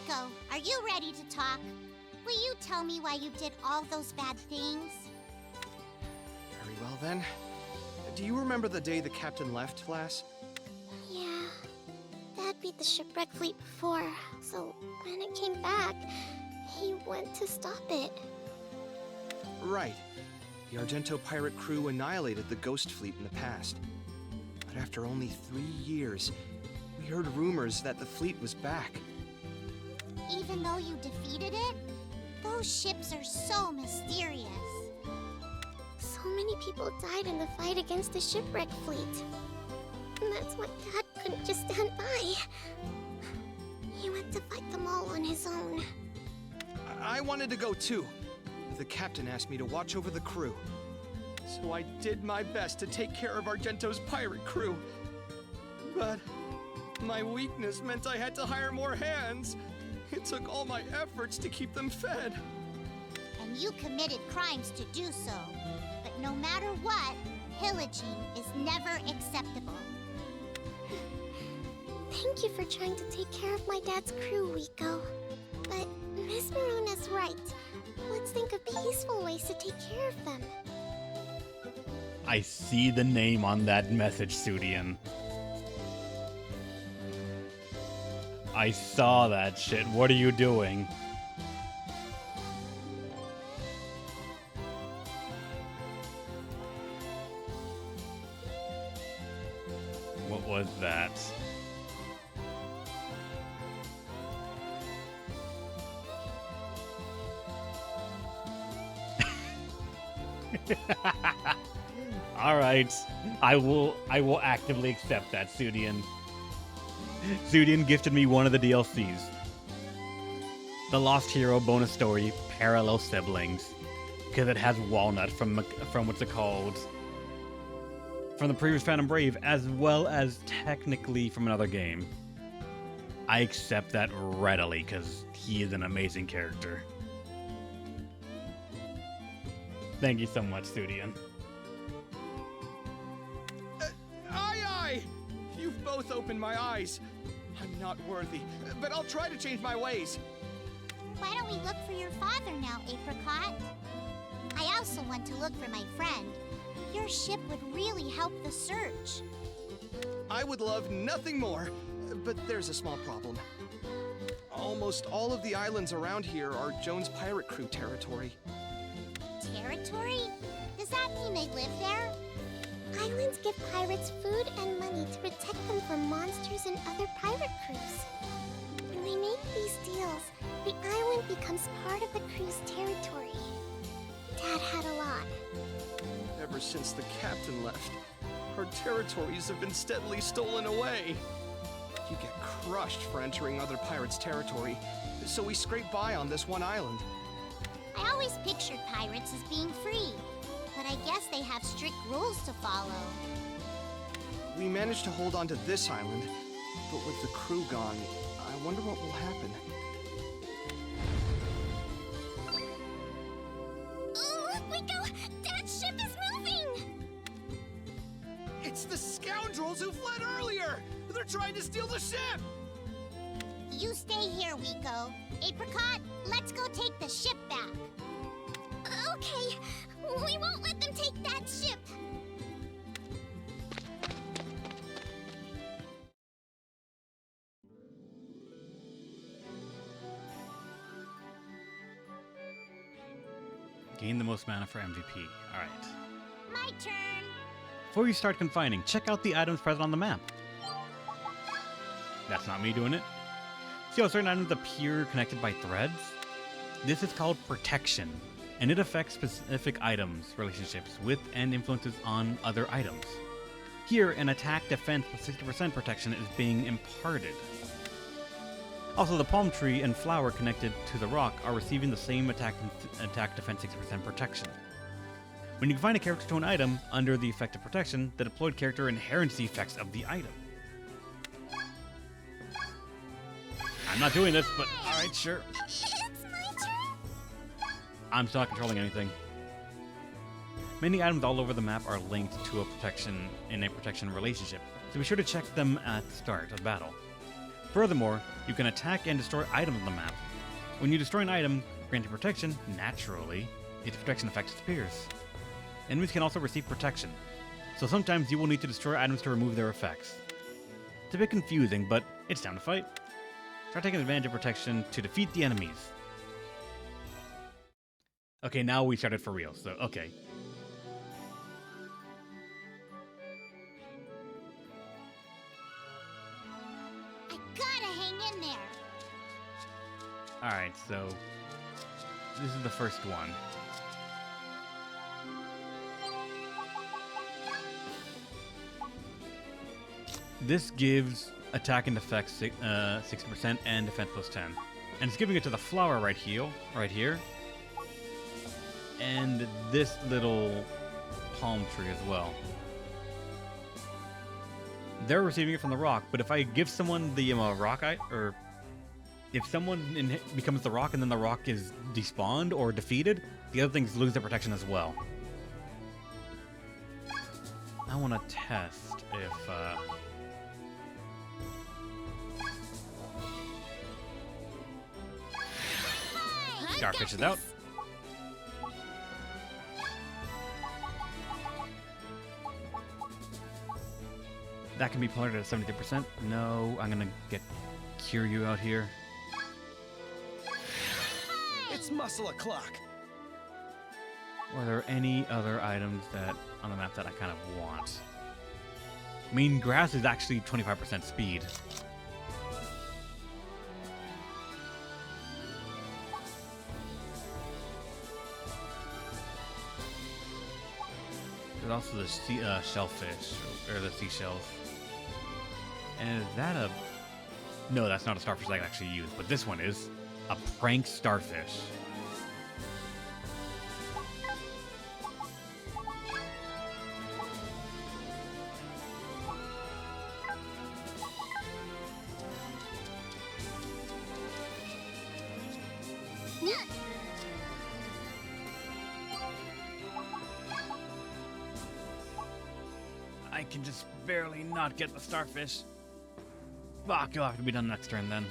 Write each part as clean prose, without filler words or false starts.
Rico, are you ready to talk? Will you tell me why you did all those bad things? Very well then. Do you remember the day the captain left, Lass? Yeah. Dad beat the shipwreck fleet before, so when it came back, he went to stop it. Right. The Argento pirate crew annihilated the Ghost Fleet in the past. But after only 3 years, we heard rumors that the fleet was back. Even though you defeated it? Those ships are so mysterious. So many people died in the fight against the shipwreck fleet. And that's why Dad couldn't just stand by. He went to fight them all on his own. I wanted to go too. The captain asked me to watch over the crew. So I did my best to take care of Argento's pirate crew. But my weakness meant I had to hire more hands. It took all my efforts to keep them fed. And you committed crimes to do so. But no matter what, pillaging is never acceptable. Thank you for trying to take care of my dad's crew, Rico. But Miss Marona's right. Let's think of peaceful ways to take care of them. I see the name on that message, Sudian. I saw that shit. What are you doing? What was that? All right, I will actively accept that, Sudian. Sudian gifted me one of the DLCs. The Lost Hero bonus story, Parallel Siblings, because it has Walnut from what's it called? From the previous Phantom Brave, as well as technically from another game. I accept that readily, because he is an amazing character. Thank you so much, Sudian. Aye! You've both opened my eyes. I'm not worthy, but I'll try to change my ways. Why don't we look for your father now, Apricot? I also want to look for my friend. Your ship would really help the search. I would love nothing more, but there's a small problem. Almost all of the islands around here are Joan's pirate crew territory. Territory? Does that mean they live there? Islands give pirates food and money to protect them from monsters and other pirate crews. When they make these deals, the island becomes part of the crew's territory. Dad had a lot. Ever since the captain left, our territories have been steadily stolen away. You get crushed for entering other pirates' territory, so we scrape by on this one island. I always pictured pirates as being free, but I guess they have strict rules to follow. We managed to hold on to this island, but with the crew gone, I wonder what will happen. Look, Rico! Dad's ship is moving! It's the scoundrels who fled earlier! They're trying to steal the ship! You stay here, Rico. Apricot, let's go take the ship back. Okay, we won't let them take that ship. Gain the most mana for MVP. Alright. My turn. Before you start confining, check out the items present on the map. That's not me doing it. See how certain items appear connected by threads? This is called protection, and it affects specific items, relationships with, and influences on other items. Here, an attack defense with 60% protection is being imparted. Also, the palm tree and flower connected to the rock are receiving the same attack defense 60% protection. When you confine a character to an item under the effect of protection, the deployed character inherits the effects of the item. I'm not doing this, but alright, sure. It's my turn. I'm still not controlling anything. Many items all over the map are linked to a protection relationship, so be sure to check them at the start of battle. Furthermore, You can attack and destroy items on the map. When you destroy an item, granting protection, naturally, its protection effect disappears. Enemies can also receive protection, so sometimes you will need to destroy items to remove their effects. It's a bit confusing, but it's time to fight. Try taking advantage of protection to defeat the enemies. Okay, now we started for real, so okay. I gotta hang in there. Alright, so this is the first one. This gives attack and defense 60% and defense plus 10. And it's giving it to the flower right here. And this little palm tree as well. They're receiving it from the rock, but if I give someone the rock, or if someone becomes the rock and then the rock is despawned or defeated, the other things lose their protection as well. I want to test if Starfish is out. That can be planted at 72%. No, I'm gonna get Kiryu out here. It's muscle o'clock. Are there any other items that on the map that I kind of want? I mean, grass is actually 25% speed. There's also the shellfish, or the seashells. And is that a... No, that's not a starfish I can actually use, but this one is a prank starfish. I can just barely not get the starfish. Fuck, you'll have to be done next turn then.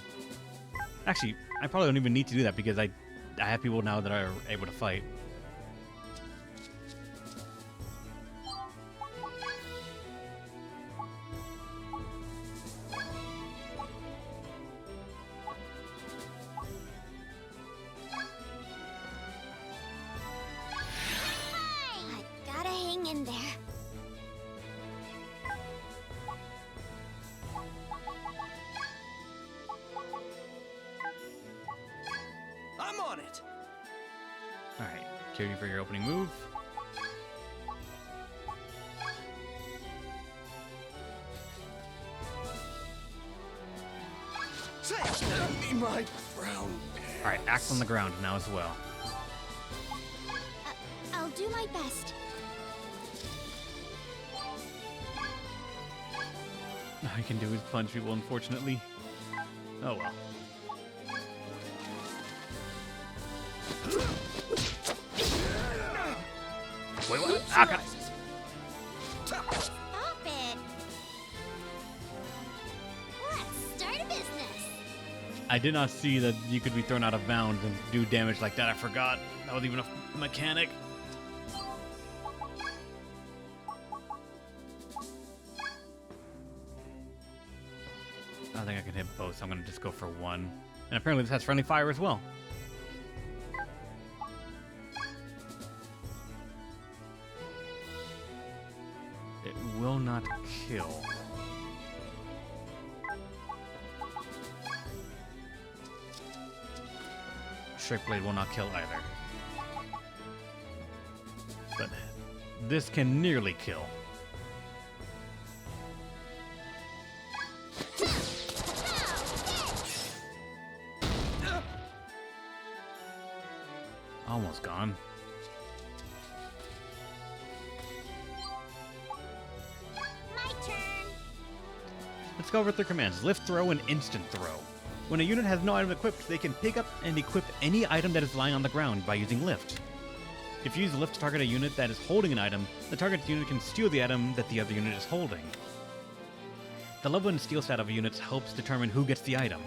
Actually, I probably don't even need to do that because I have people now that are able to fight. I gotta hang in there. I'm on it. Alright, Kiryu for your opening move. Say, me my brown pants. Alright, axe on the ground now as well. I'll do my best. All I can do is punch people, unfortunately. Oh well. Wait, what? Ah, God. Stop it. Let's start a business. I did not see that you could be thrown out of bounds and do damage like that. I forgot. That was even a mechanic. I don't think I can hit both, so I'm going to just go for one. And apparently this has friendly fire as well. It will not kill. Shrike Blade will not kill either. But this can nearly kill. Almost gone. My turn. Let's go over their commands. Lift, throw, and instant throw. When a unit has no item equipped, they can pick up and equip any item that is lying on the ground by using lift. If you use lift to target a unit that is holding an item, the target unit can steal the item that the other unit is holding. The level and steal stat of a unit helps determine who gets the item.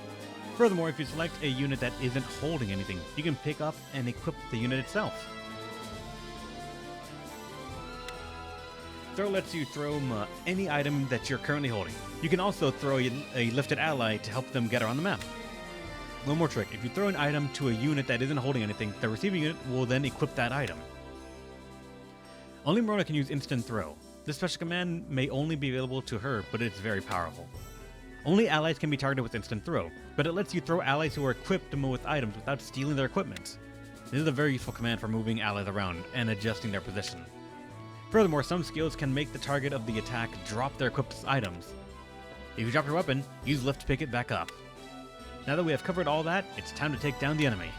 Furthermore, if you select a unit that isn't holding anything, you can pick up and equip the unit itself. Throw lets you throw any item that you're currently holding. You can also throw a lifted ally to help them get around the map. One more trick, if you throw an item to a unit that isn't holding anything, the receiving unit will then equip that item. Only Marona can use instant throw. This special command may only be available to her, but it's very powerful. Only allies can be targeted with instant throw, but it lets you throw allies who are equipped with items without stealing their equipment. This is a very useful command for moving allies around and adjusting their position. Furthermore, some skills can make the target of the attack drop their equipped items. If you drop your weapon, use lift to pick it back up. Now that we have covered all that, it's time to take down the enemy.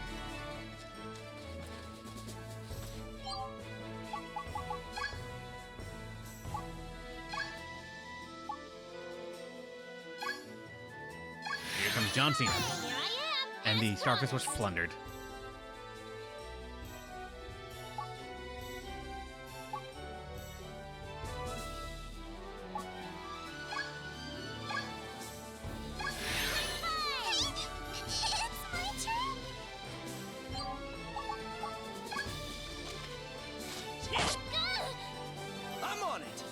Here comes John Cena. Here I am. And the Starfish was plundered. I'm on it!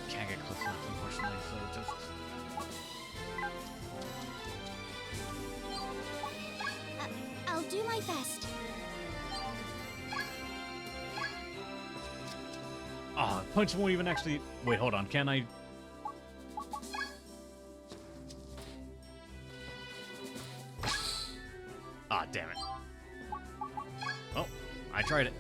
Can't get close enough, unfortunately, so just... I'll do my best. Ah, punch won't even actually... Wait, hold on, can I... Ah, damn it. Oh, I tried it.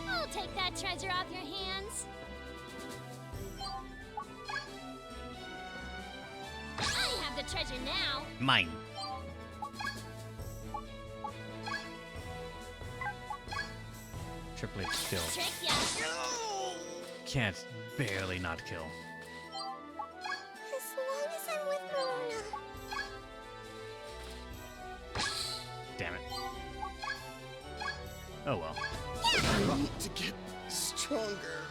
I'll take that treasure off your hands. I have the treasure now. Mine. Triple H kill. Trick ya. Can't barely not kill. As long as I'm with Marona. Damn it. Oh well. I need to get stronger.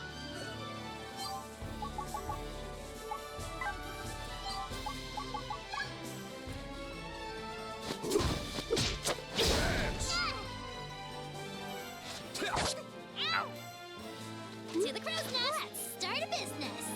Ow. To the crow's nest. Let's start a business.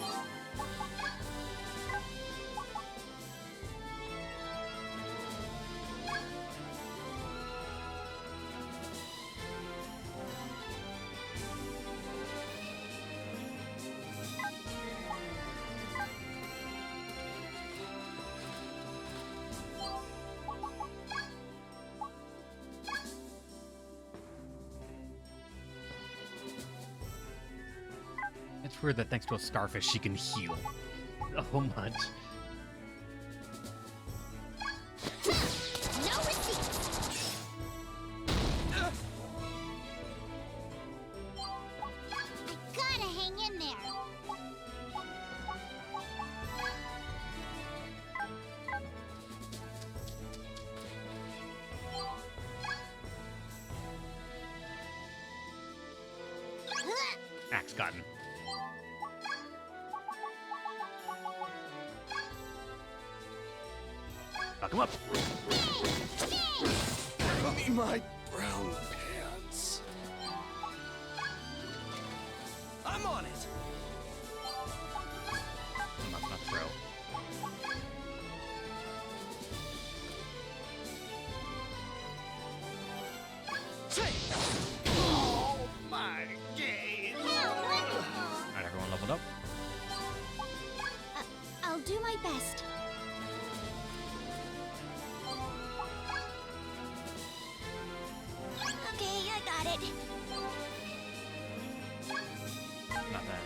It's weird that thanks to a starfish she can heal so much. No receipts. I gotta hang in there. Axe gotten. Fuck him up. Give me my brown pants. I'm on it. Not throw. Oh my game. Alright, everyone leveled up. I'll do my best. Okay, I got it. Not bad.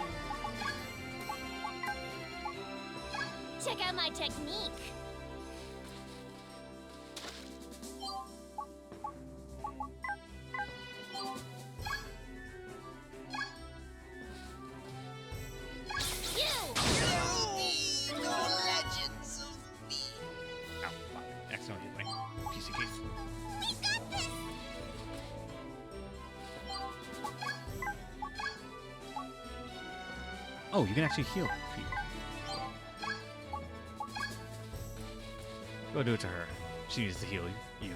Check out my technique. You! No legends of me. Oh, you can actually heal people. Go do it to her. She needs to heal you.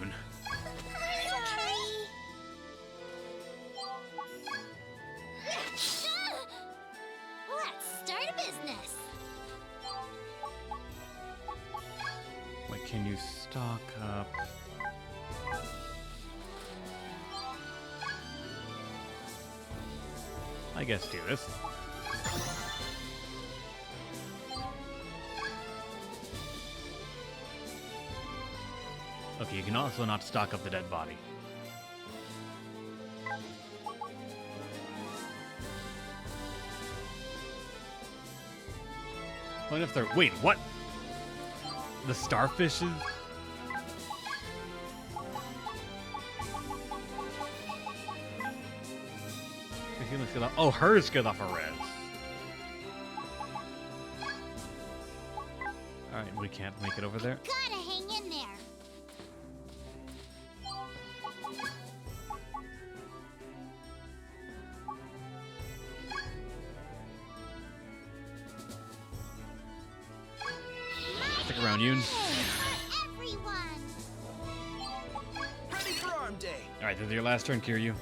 Let's start a business. Wait, can you stock up? I guess do this. Okay, you can also not stock up the dead body. What if they're... Wait, what? The starfishes? Oh, hers get off a res. Alright, we can't make it over there. Gotta hang in there. Stick around, Yoon. For everyone. Ready for arm day. Alright, this is your last turn, Kiryu.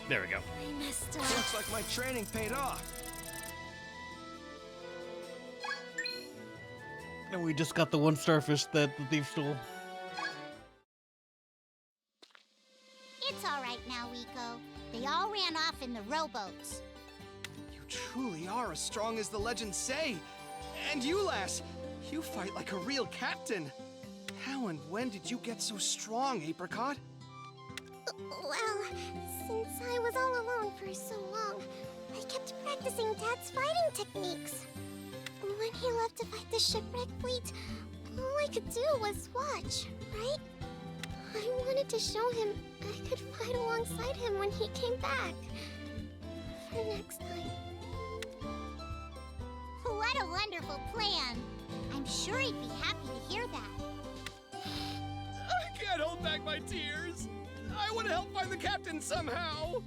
There we go. I messed up. Looks like my training paid off. And we just got the one starfish that the thief stole. It's all right now, Rico. They all ran off in the rowboats. You truly are as strong as the legends say. And you, lass, you fight like a real captain. How and when did you get so strong, Apricot? Well, since I was all alone for so long, I kept practicing Dad's fighting techniques. When he left to fight the shipwreck fleet, all I could do was watch, right? I wanted to show him I could fight alongside him when he came back. For next time. What a wonderful plan. I'm sure he'd be happy to hear that. I can't hold back my tears. I want to help find the captain somehow.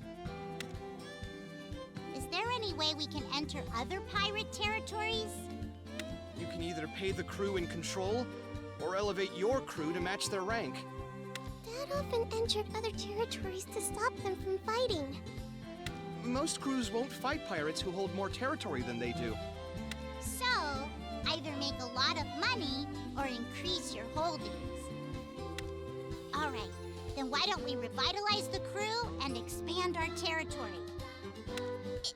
Is there any way we can enter other pirate territories? You can either pay the crew in control, or elevate your crew to match their rank. Dad often entered other territories to stop them from fighting. Most crews won't fight pirates who hold more territory than they do. So, either make a lot of money or increase your holdings. All right, then why don't we revitalize the crew and expand our territory?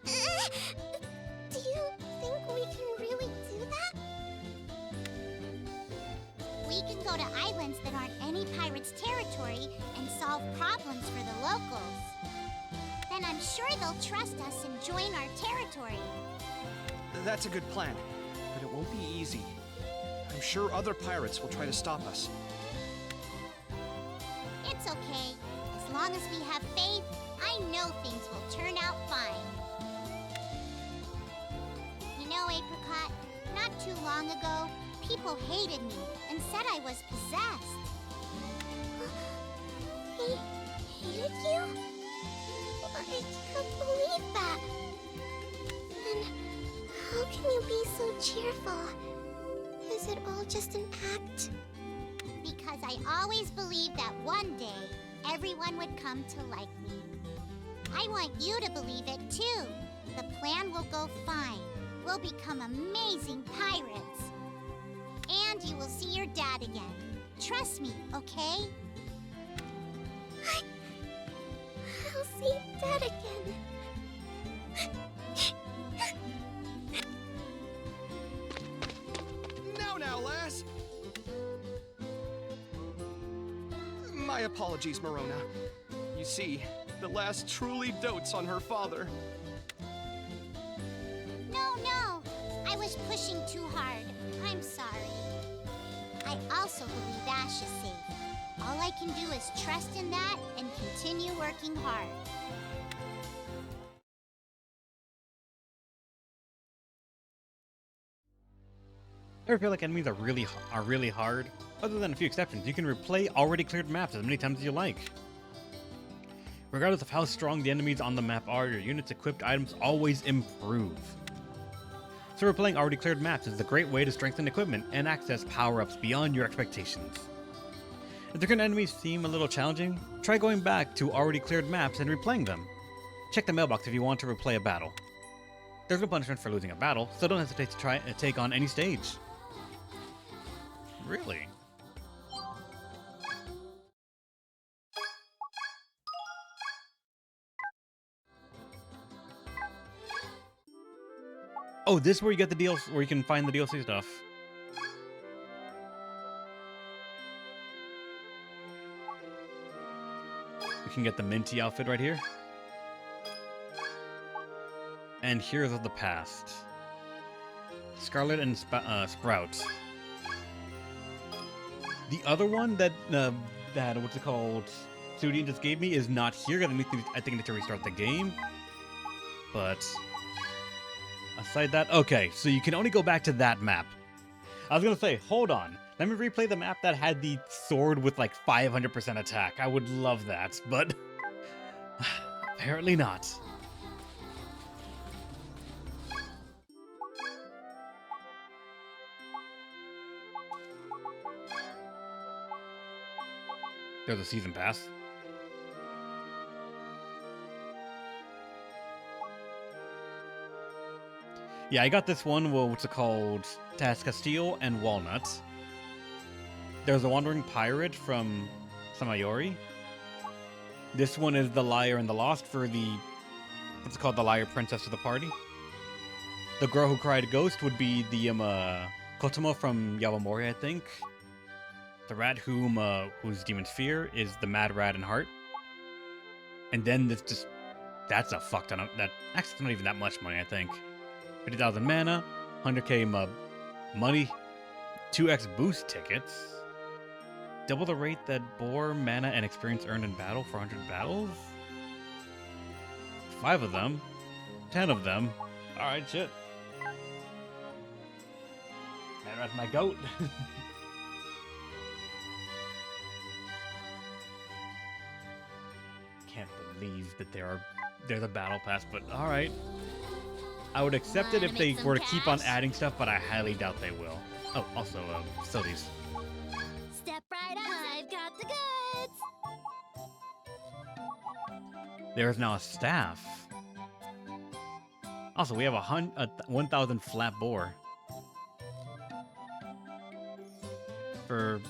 Do you think we can really do that? We can go to islands that aren't any pirates' territory and solve problems for the locals. Then I'm sure they'll trust us and join our territory. That's a good plan, but it won't be easy. I'm sure other pirates will try to stop us. It's okay. As long as we have faith, I know things will turn out fine. You know, Apricot, not too long ago, people hated me and said I was possessed. He hated you? I can't believe that. Then how can you be so cheerful? Is it all just an act? Because I always believed that one day, everyone would come to like me. I want you to believe it too. The plan will go fine. We'll become amazing pirates. And you will see your dad again. Trust me, okay? I'll see Dad again. Now, lass! My apologies, Marona. You see, the lass truly dotes on her father. No. I was pushing too hard. I'm sorry. I also believe Ash is safe. All I can do is trust in that and continue working hard. Ever feel like enemies are really hard? Other than a few exceptions, you can replay already cleared maps as many times as you like. Regardless of how strong the enemies on the map are, your unit's equipped items always improve. So replaying already cleared maps is a great way to strengthen equipment and access power-ups beyond your expectations. If the current enemies seem a little challenging, try going back to already cleared maps and replaying them. Check the mailbox if you want to replay a battle. There's no punishment for losing a battle, so don't hesitate to try and take on any stage. Really? Oh, this is where you get the DLC, where you can find the DLC stuff. You can get the Minty outfit right here. And Heroes of the Past. Scarlet and Sprout. The other one that what's it called? Studio just gave me is not here. I think I need to restart the game. But aside that, okay, so you can only go back to that map. I was gonna say, hold on. Let me replay the map that had the sword with like 500% attack. I would love that, but apparently not. There's a season pass. Yeah, I got this one, well, what's it called? Tas Castile and Walnut. There's a Wandering Pirate from Samayori. This one is the Liar and the Lost for the, what's it called, the Liar Princess of the party. The Girl Who Cried Ghost would be the Kotomo from Yawamori, I think. The rat whose demons fear is the Mad Rat and Heart. And then this just, that's a fuck ton of, that, actually it's not even that much money, I think. 50,000 mana, 100k money, 2x boost tickets, double the rate that bore mana and experience earned in battle for 100 battles? 5 of them, 10 of them, alright, shit. Mad Rat's my goat. Can't believe that there's a battle pass, but alright. I would accept it if they were to keep on adding stuff, but I highly doubt they will. Oh, also, facilities. Step right up. I've got the goods. There's now a staff. Also, we have a 1,000 flat bore. For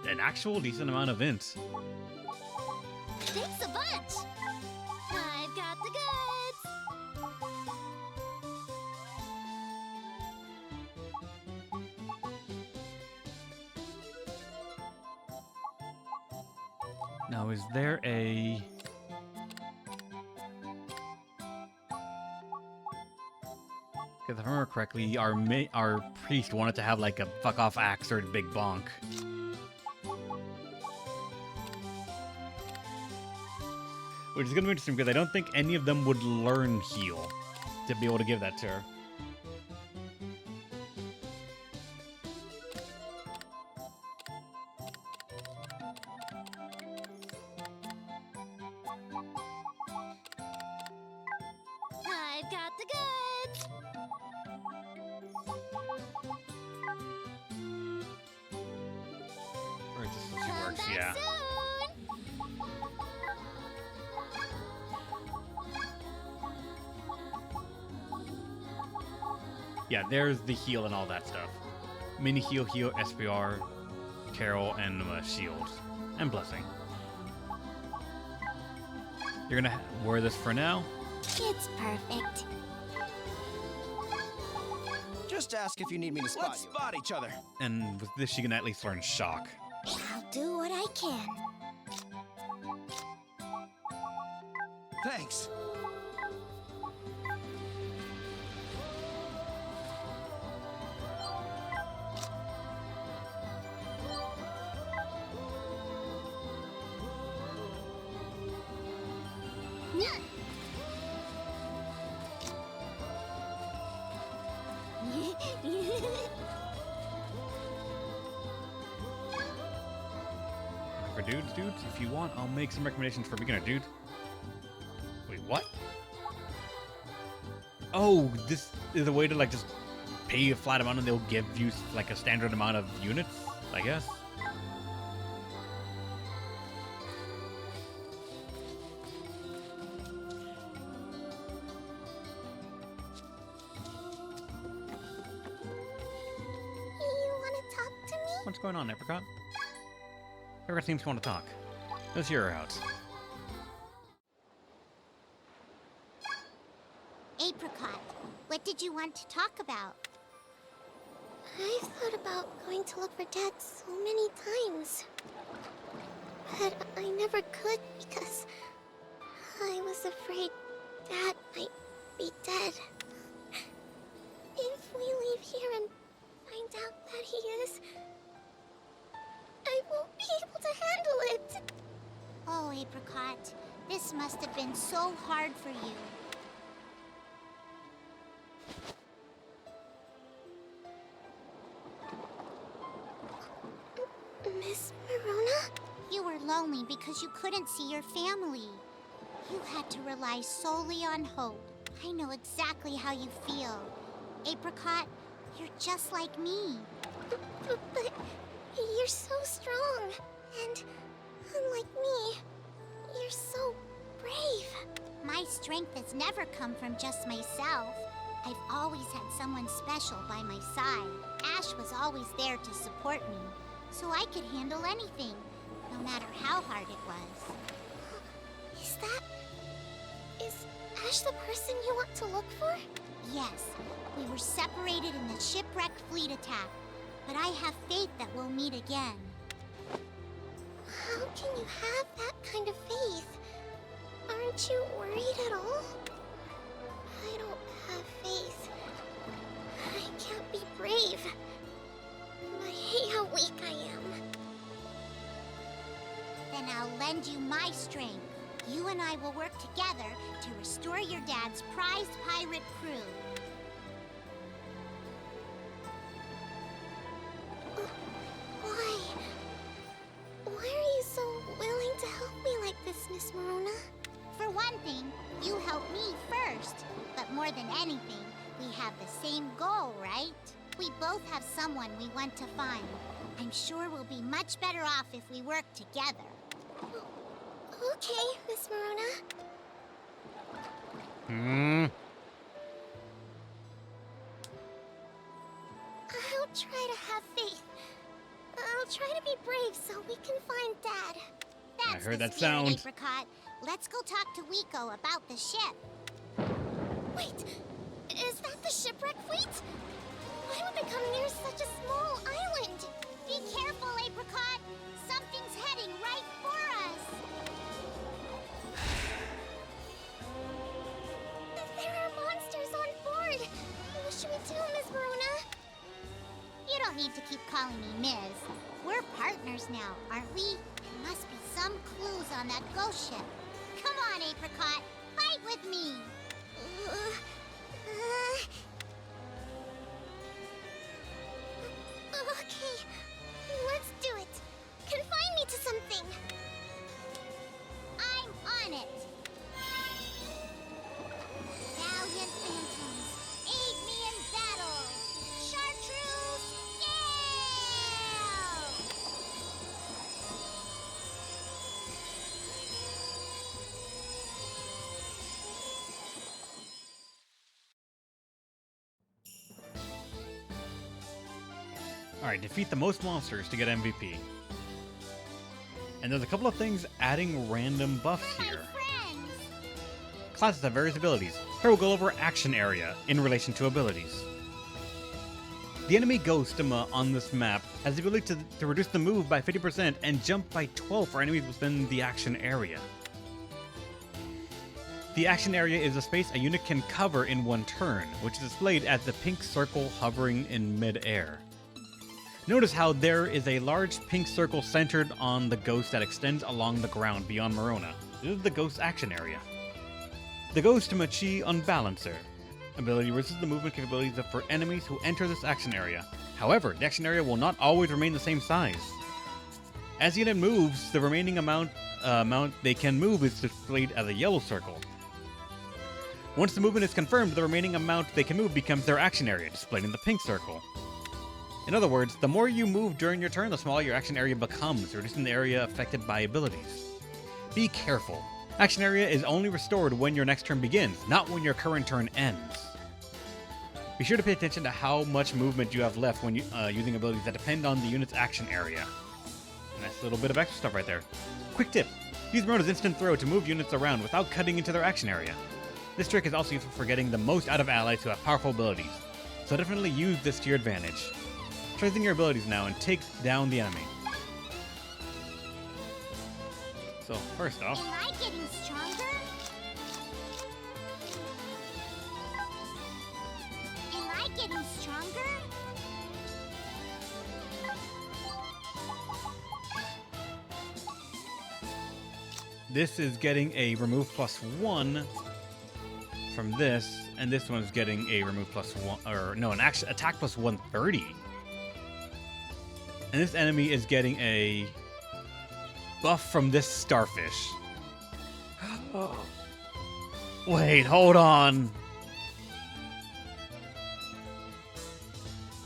an actual decent amount of int. Thanks a bunch. I've got the goods. Now, is there a... Because if I remember correctly, our priest wanted to have like a fuck off axe or a big bonk. Which is going to be interesting because I don't think any of them would learn heal to be able to give that to her. I've got the goods. Or just so she Come works, back yeah. soon. Yeah, there's the heal and all that stuff. Mini heal, SPR, Carol, and shield. And blessing. You're gonna wear this for now. It's perfect. Just ask if you need me to spot you. Spot each other. And with this, she can at least learn shock. I'll do what I can. Thanks. dudes. If you want, I'll make some recommendations for beginner, dude. Wait, what? Oh, this is a way to like just pay a flat amount and they'll give you like a standard amount of units, I guess. You wanna talk to me? What's going on, Apricot? Apricot seems to want to talk. Let's hear her out. Apricot, what did you want to talk about? I've thought about going to look for Dad so many times. But I never could because I was afraid Dad might be dead. If we leave here and find out that he is, I won't be able to handle it. Oh, Apricot, this must have been so hard for you. Miss Marona? You were lonely because you couldn't see your family. You had to rely solely on hope. I know exactly how you feel. Apricot, you're just like me. But you're so strong. And unlike me, you're so brave. My strength has never come from just myself. I've always had someone special by my side. Ash was always there to support me, so I could handle anything, no matter how hard it was. Is Ash the person you want to look for? Yes, we were separated in the shipwreck fleet attack, but I have faith that we'll meet again. How can you have that kind of faith? Aren't you worried at all? I don't have faith. I can't be brave. I hate how weak I am. Then I'll lend you my strength. You and I will work together to restore your dad's prized pirate crew. Why? Why are you so willing to help me like this, Miss Marona? For one thing, you helped me first. But more than anything, we have the same goal, right? We both have someone we want to find. I'm sure we'll be much better off if we work together. Okay, Miss Marona. I'll try to have faith. I'll try to be brave so we can find Dad. That's heard the that spirit, sound. Apricot. Let's go talk to Wiko about the ship. Wait, is that the shipwreck fleet? Why would they come near such a small island? Be careful, Apricot. Something's heading right for us. There are monsters on board. What should we do, Miss Marona? You don't need to keep calling me Ms. We're partners now, aren't we? There must be some clues on that ghost ship. Come on, Apricot. Fight with me. Okay, let's do it. Confine me to something. I'm on it. Valiant phantoms, aid me in battle. Chartreuse, gale! Alright, defeat the most monsters to get MVP. And there's a couple of things adding random buffs My here. friends! Classes have various abilities. Here we'll go over action area in relation to abilities. The enemy Ghostema on this map has the ability to reduce the move by 50% and jump by 12 for enemies within the action area. The action area is a space a unit can cover in one turn, which is displayed as the pink circle hovering in mid-air. Notice how there is a large pink circle centered on the ghost that extends along the ground beyond Marona. This is the ghost action area. The Ghost Machi Unbalancer ability reduces the movement capabilities for enemies who enter this action area. However, the action area will not always remain the same size. As the unit moves, the remaining amount they can move is displayed as a yellow circle. Once the movement is confirmed, the remaining amount they can move becomes their action area, displayed in the pink circle. In other words, the more you move during your turn, the smaller your action area becomes, reducing the area affected by abilities. Be careful. Action area is only restored when your next turn begins, not when your current turn ends. Be sure to pay attention to how much movement you have left when using abilities that depend on the unit's action area. Nice little bit of extra stuff right there. Quick tip. Use Marona's instant throw to move units around without cutting into their action area. This trick is also useful for getting the most out of allies who have powerful abilities, so definitely use this to your advantage. Strengthen your abilities now and take down the enemy. So, first off... Am I getting stronger? Am I getting stronger? This is getting a remove +1 from this, and this one's getting a remove +1, or no, an attack +130. And this enemy is getting a buff from this starfish. Wait, hold on.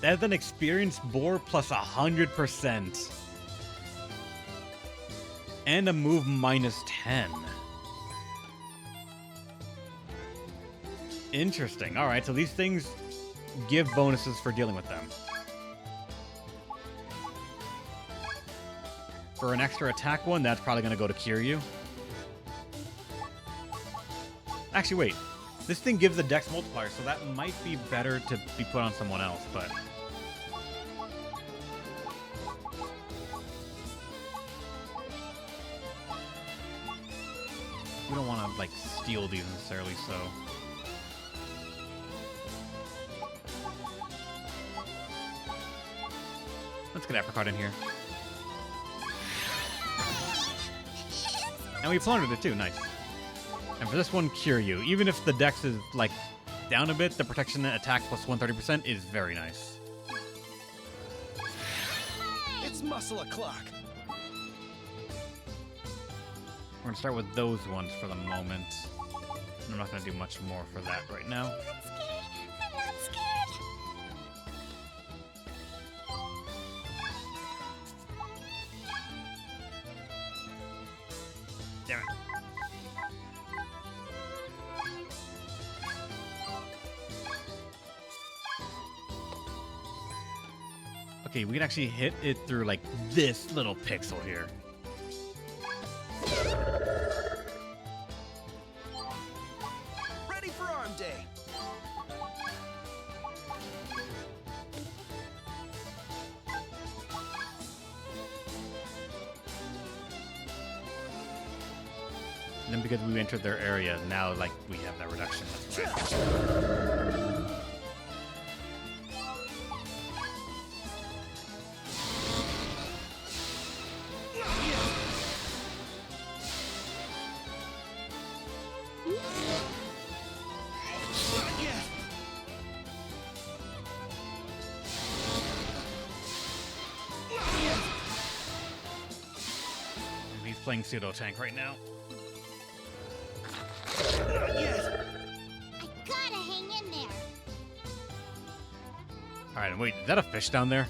That's an experienced boar plus 100%. And a move -10. Interesting. Alright, so these things give bonuses for dealing with them. For an extra attack one, that's probably going to go to Kiryu. Actually, wait. This thing gives a dex multiplier, so that might be better to be put on someone else, but... we don't want to, like, steal these necessarily, so... let's get Apricot in here. And we plundered it too, nice. And for this one, Kiryu. Even if the dex is, like, down a bit, the protection attack plus 130% is very nice. It's muscle o'clock. We're gonna start with those ones for the moment. I'm not gonna do much more for that right now. I'm scared. I'm not scared. Damn it. Okay, we can actually hit it through, like, this little pixel here. Ready for arm day. And then because we entered their area, now, like, we have that reduction. That's right. He's playing pseudo tank right now. I gotta hang in there. Alright, wait, is that a fish down there?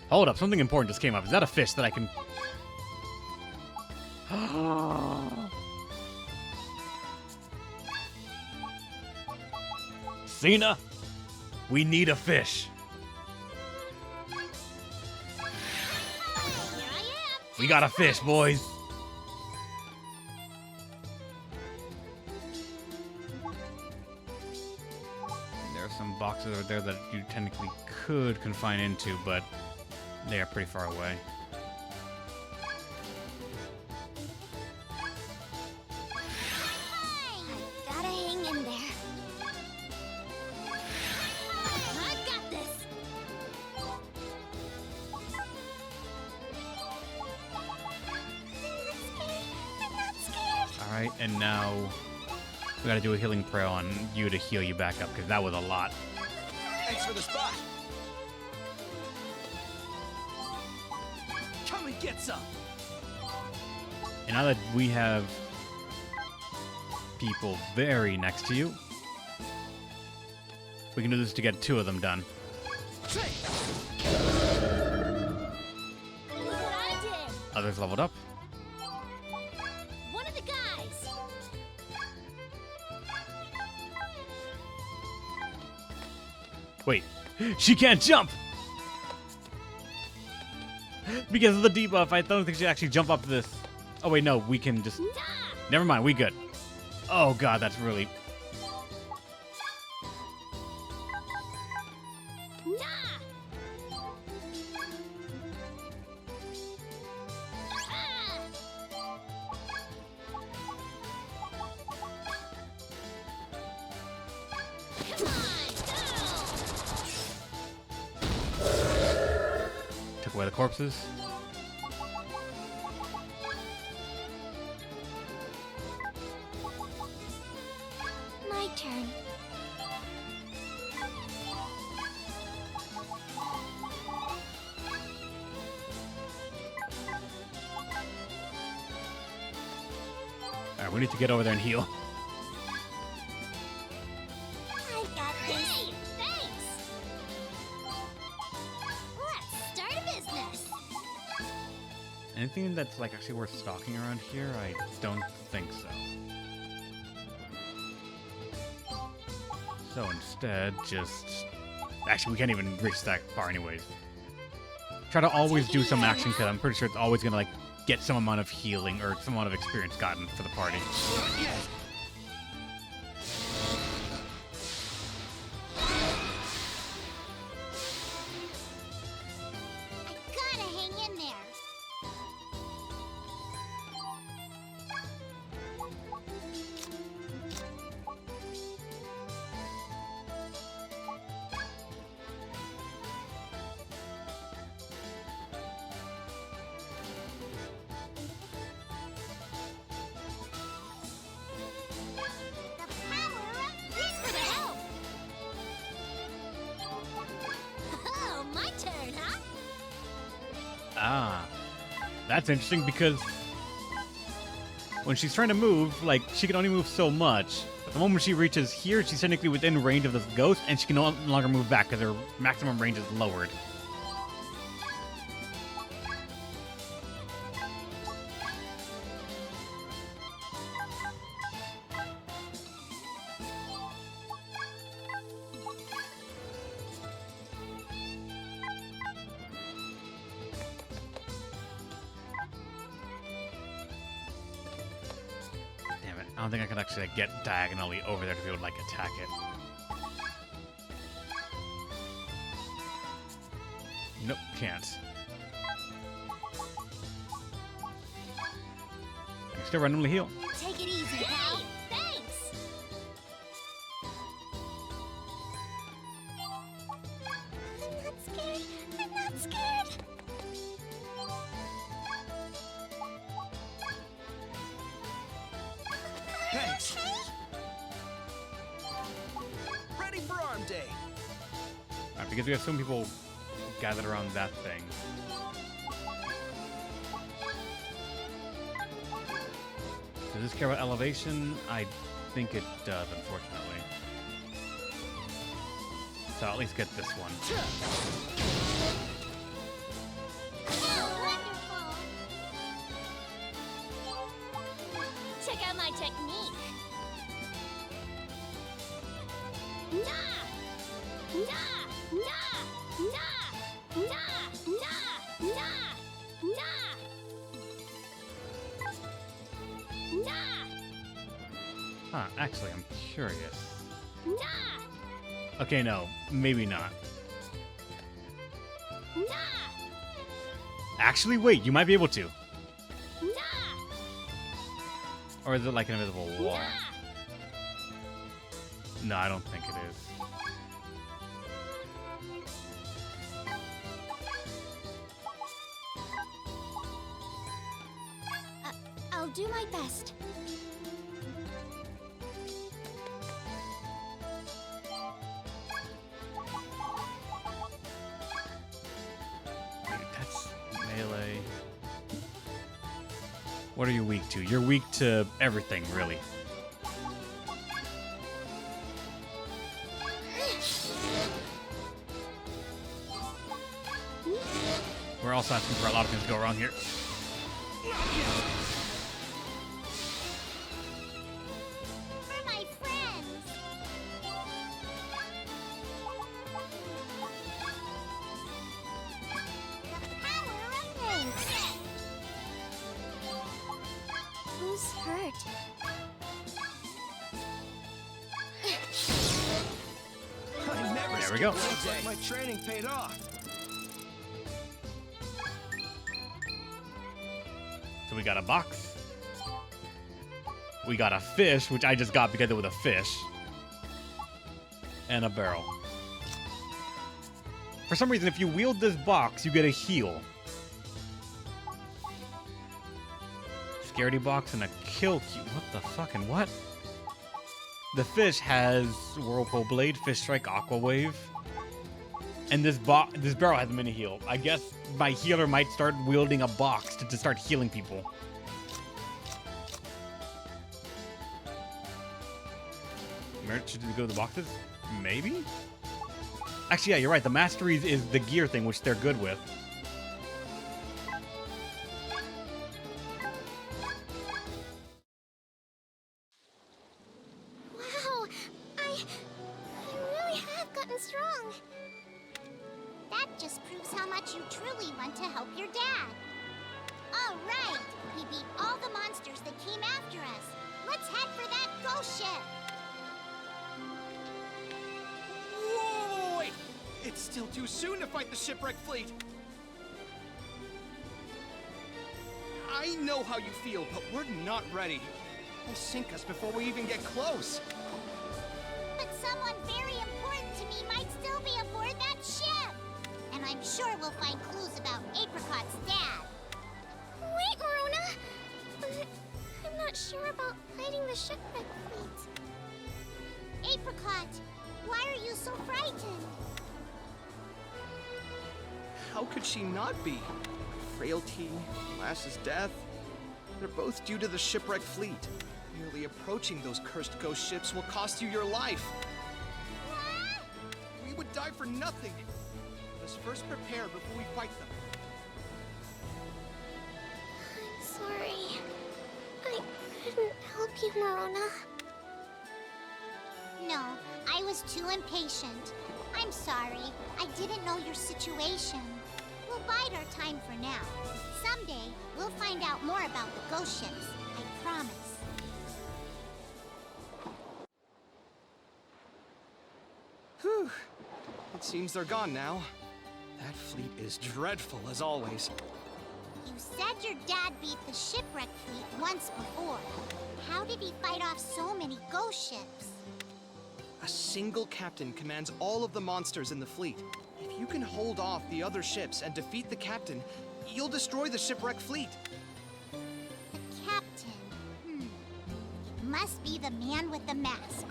Hold up, something important just came up. Is that a fish that I can... Cena, we need a fish. Here I am. We got a fish, boys. There are some boxes over there that you technically could confine into, but they are pretty far away. I gotta hang in there. I got this. I'm not scared. Alright, and now we gotta do a healing prayer on you to heal you back up, because that was a lot. Thanks for the spot. Let me get some. And now that we have people very next to you, we can do this to get 2 of them done. Say, Look what I did! Others leveled up. One of the guys! Wait, she can't jump! Because of the debuff, I don't think she actually jump up this. Oh wait, no, we can just... Never mind, we good. Oh god, that's really... Took away the corpses. My turn. Alright, we need to get over there and heal. I got this. Hey, thanks! Let's start a business. Anything that's like actually worth stalking around here? I don't think so. So instead, just... Actually, we can't even reach that far anyways. Try to always do some action, because I'm pretty sure it's always going to like get some amount of healing or some amount of experience gotten for the party. yes. I gotta hang in there. The power of Thanks for the help. Oh, my turn, huh? Ah, that's interesting because when she's trying to move, like, she can only move so much. But the moment she reaches here, she's technically within range of this ghost, and she can no longer move back because her maximum range is lowered. Damn it, I don't think I can actually like, get diagonally over there to be able to like attack it. Nope, can't. I can still randomly heal. Take it easy, pal. Thanks. I'm not scared. I'm not scared. Thanks. Ready for arm day. Alright, because we have so many people gathered around that thing. Does this care about elevation? I think it does, unfortunately. So I'll at least get this one. Oh, wonderful. Check out my technique. Nah! Nah! Nah! Nah! Nah! Nah! Nah! Nah! Nah! Huh, actually, I'm curious. Nah! Okay, no, maybe not. Nah! Actually, wait, you might be able to. Nah! Or is it like an invisible wall? Nah! No, I don't think it is. I'll do my best. Wait, that's melee. What are you weak to? You're weak to everything, really. We're also asking for a lot of things to go wrong here. For my friends. The power of nature. Who's hurt? I never There we go. Looks like my training paid off. So we got a box. We got a fish, which I just got because it was a fish. And a barrel. For some reason, if you wield this box, you get a heal. Scaredy box and a kill cube. What the fucking what? The fish has Whirlpool Blade, Fish Strike, Aqua Wave. And this barrel has a mini heal. I guess my healer might start wielding a box to start healing people. Should we go to the boxes? Maybe? Actually, yeah, you're right. The masteries is the gear thing, which they're good with. Wow, I really have gotten strong. That just proves how much you truly want to help your dad. All right, we beat all the monsters that came after us. Let's head for that ghost ship. Whoa, wait! It's still too soon to fight the shipwreck fleet. I know how you feel, but we're not ready. They'll sink us before we even get close. But someone very important to me might still be aboard that ship. And I'm sure we'll find clues about Apricot's dad. Wait, Marona! But I'm not sure about fighting the shipwreck fleet. Apricot, why are you so frightened? How could she not be? Frailty, Lash's death, they're both due to the shipwreck fleet. Merely approaching those cursed ghost ships will cost you your life. What? We would die for nothing. Let's first prepare before we fight them. I'm sorry. I couldn't help you, Marona. No, I was too impatient. I'm sorry. I didn't know your situation. We'll bide our time for now. Someday, we'll find out more about the ghost ships. I promise. Whew. It seems they're gone now. That fleet is dreadful as always. You said your dad beat the shipwreck fleet once before. How did he fight off so many ghost ships? A single captain commands all of the monsters in the fleet. If you can hold off the other ships and defeat the captain, you'll destroy the shipwreck fleet. The captain. It must be the man with the mask.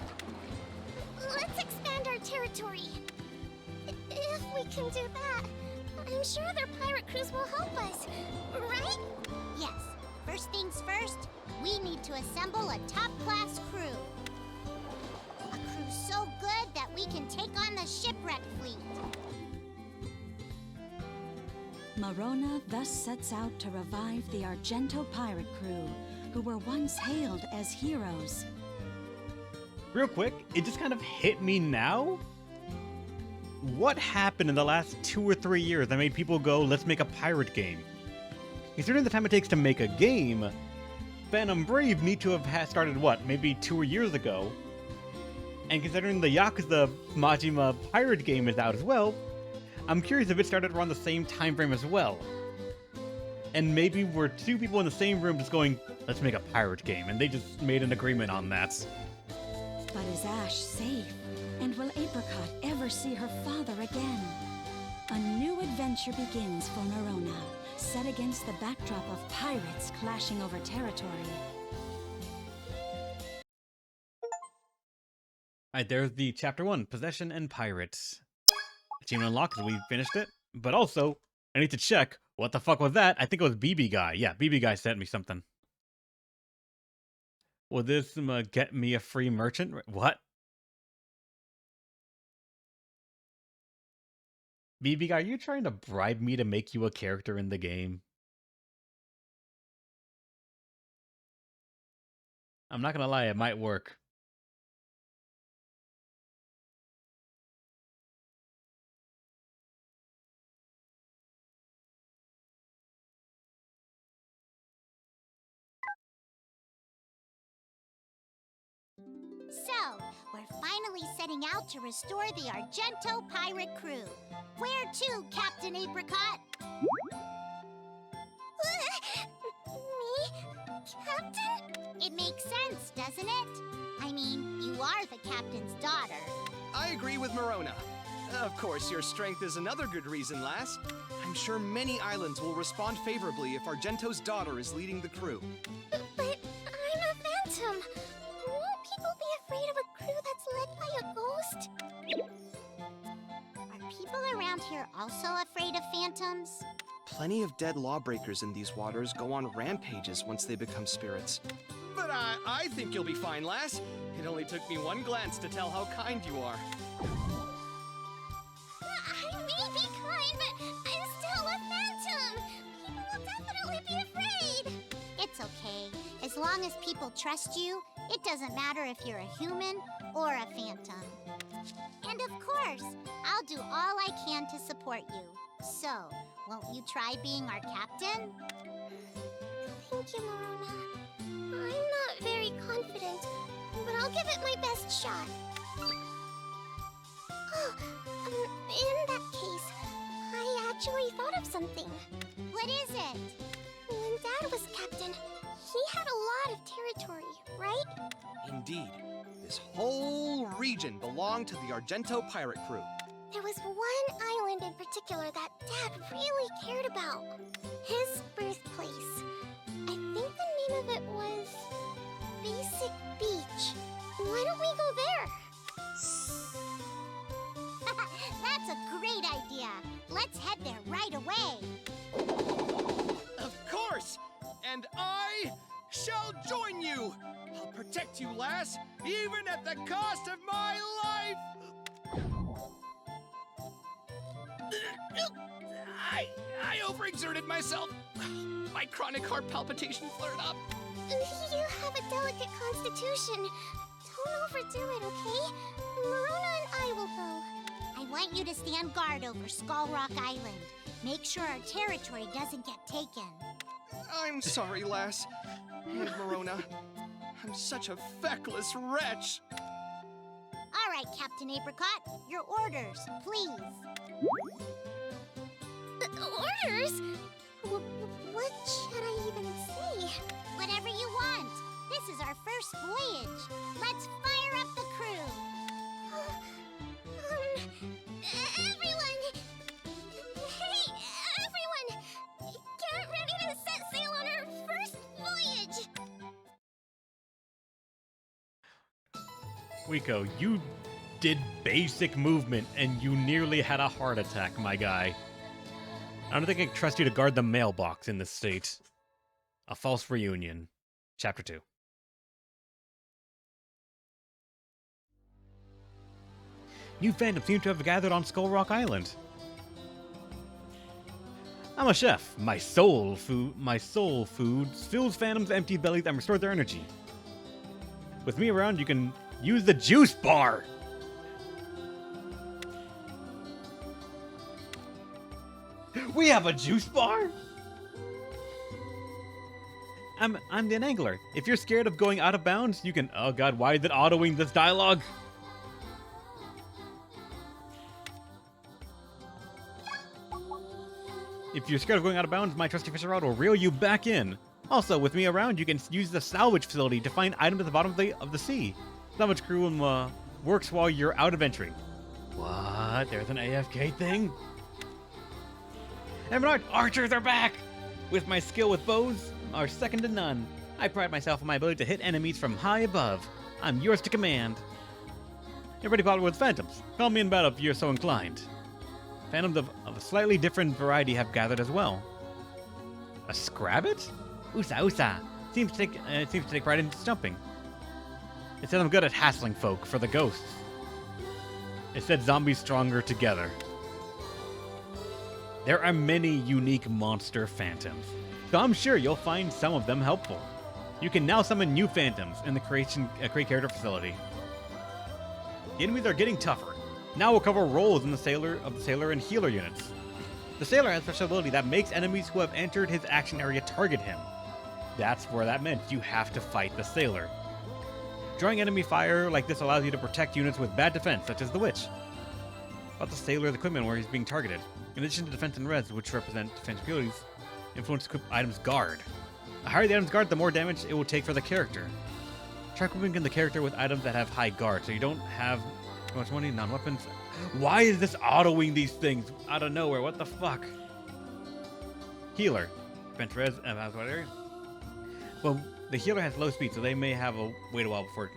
Let's expand our territory. If we can do that, I'm sure their pirate crews will help us, right? Yes. First things first, we need to assemble a top-class crew. A crew so good that we can take on the shipwreck fleet. Marona thus sets out to revive the Argento pirate crew, who were once hailed as heroes. Real quick, it just kind of hit me now. What happened in the last 2 or 3 years that made people go, let's make a pirate game? Considering the time it takes to make a game, Phantom Brave need to have started, what, maybe 2 years ago? And considering the Yakuza Majima pirate game is out as well, I'm curious if it started around the same time frame as well. And maybe we're 2 people in the same room just going, let's make a pirate game, and they just made an agreement on that. But is Ash safe? And will Apricot ever see her father again? A new adventure begins for Marona, set against the backdrop of pirates clashing over territory. Alright, there's the Chapter 1, Possession and Pirates. Achievement unlocked because we finished it. But also, I need to check, what the fuck was that? I think it was BB Guy. Yeah, BB Guy sent me something. Will this get me a free merchant? What? BB, are you trying to bribe me to make you a character in the game? I'm not gonna lie, it might work. So, we're finally setting out to restore the Argento pirate crew. Where to, Captain Apricot? Me? Captain? It makes sense, doesn't it? I mean, you are the captain's daughter. I agree with Marona. Of course, your strength is another good reason, lass. I'm sure many islands will respond favorably if Argento's daughter is leading the crew. But I'm a phantom. Won't people be afraid of a crew that's led by a ghost? Are people around here also afraid of phantoms? Plenty of dead lawbreakers in these waters go on rampages once they become spirits. But I think you'll be fine, lass. It only took me one glance to tell how kind you are. I may be kind, but I'm still a phantom. People will definitely be afraid. It's okay. As long as people trust you, it doesn't matter if you're a human or a phantom. And of course, I'll do all I can to support you. So, won't you try being our captain? Thank you, Marona. I'm not very confident, but I'll give it my best shot. Oh, in that case, I actually thought of something. What is it? When Dad was captain, he had a lot of territory, right? Indeed, this whole region belonged to the Argento pirate crew. There was one island in particular that Dad really cared about. His birthplace. I think the name of it was Basic Beach. Why don't we go there? That's a great idea. Let's head there right away. Of course! And I shall join you! I'll protect you, lass, even at the cost of my life! I overexerted myself. My chronic heart palpitation flared up. You have a delicate constitution. Don't overdo it, okay? Marona and I will go. I want you to stand guard over Skull Rock Island. Make sure our territory doesn't get taken. I'm sorry, lass. And Marona, I'm such a feckless wretch. All right, Captain Apricot, your orders, please. Orders? What should I even say? Whatever you want. This is our first voyage. Let's fire up the crew. Everyone! Hey, everyone! Get ready to set sail on our first voyage! Wiko, you did basic movement and you nearly had a heart attack, my guy. I don't think I can trust you to guard the mailbox in this state. A False Reunion, Chapter 2. New fandoms seem to have gathered on Skull Rock Island. I'm a chef. My soul food fills fandoms' empty bellies and restores their energy. With me around, you can use the juice bar. We have a juice bar? I'm the angler. If you're scared of going out of bounds, you can... Oh god, why is it autoing this dialogue? If you're scared of going out of bounds, my trusty fisher rod will reel you back in. Also, with me around, you can use the salvage facility to find items at the bottom of the sea. Salvage crew works while you're out adventuring. What? There's an AFK thing? And Bernard, archers are back! With my skill with bows are second to none. I pride myself on my ability to hit enemies from high above. I'm yours to command. You're pretty popular with phantoms. Call me in battle if you're so inclined. Phantoms of a slightly different variety have gathered as well. A scrabbit? Usa. Seems to take pride in jumping. It said I'm good at hassling folk for the ghosts. It said zombies stronger together. There are many unique monster phantoms, so I'm sure you'll find some of them helpful. You can now summon new phantoms in the Create Character facility. The enemies are getting tougher. Now we'll cover roles in the Sailor and Healer units. The Sailor has a special ability that makes enemies who have entered his action area target him. That's where that meant you have to fight the Sailor. Drawing enemy fire like this allows you to protect units with bad defense, such as the Witch. About the Sailor's equipment where he's being targeted. In addition to defense and res, which represent defense abilities, influence equip items guard. The higher the item's guard, the more damage it will take for the character. Try equipping the character with items that have high guard, so you don't have too much money, non-weapons. Why is this autoing these things out of nowhere? What the fuck? Healer. Defense res, whatever. Well, the healer has low speed, so they may have a wait a while before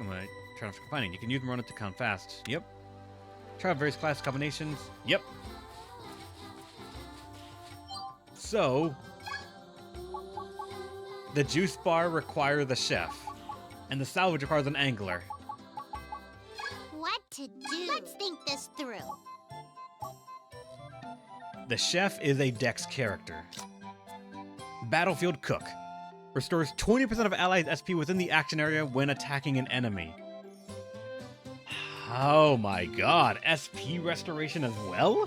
turn off confining. You can use Marona to count fast. Yep. Try out various class combinations. Yep. So, the juice bar requires the chef, and the salvage requires an angler. What to do? Let's think this through. The chef is a dex character. Battlefield cook. Restores 20% of allies' SP within the action area when attacking an enemy. Oh my god, SP restoration as well?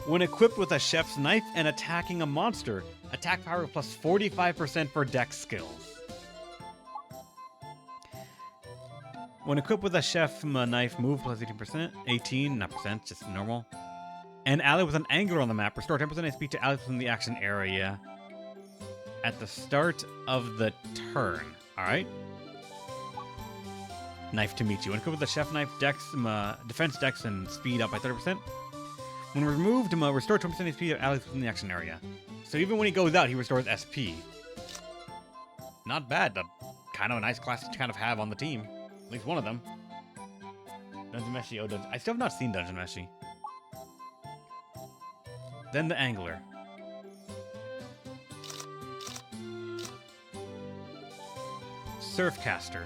When equipped with a chef's knife and attacking a monster, attack power plus 45% for dex skills. When equipped with a chef's knife, move plus 18%, 18, not percent, just normal. An ally with an angler on the map, restore 10% SP to allies within the action area at the start of the turn. Alright? Knife to meet you. When equipped with a chef knife, dex, defense dex, and speed up by 30%. When removed, restore 20% SP to allies within the action area. So even when he goes out, he restores SP. Not bad. Kind of a nice class to kind of have on the team. At least one of them. Dungeon Meshi. Oh, I still have not seen Dungeon Meshi. Then the angler. Surfcaster.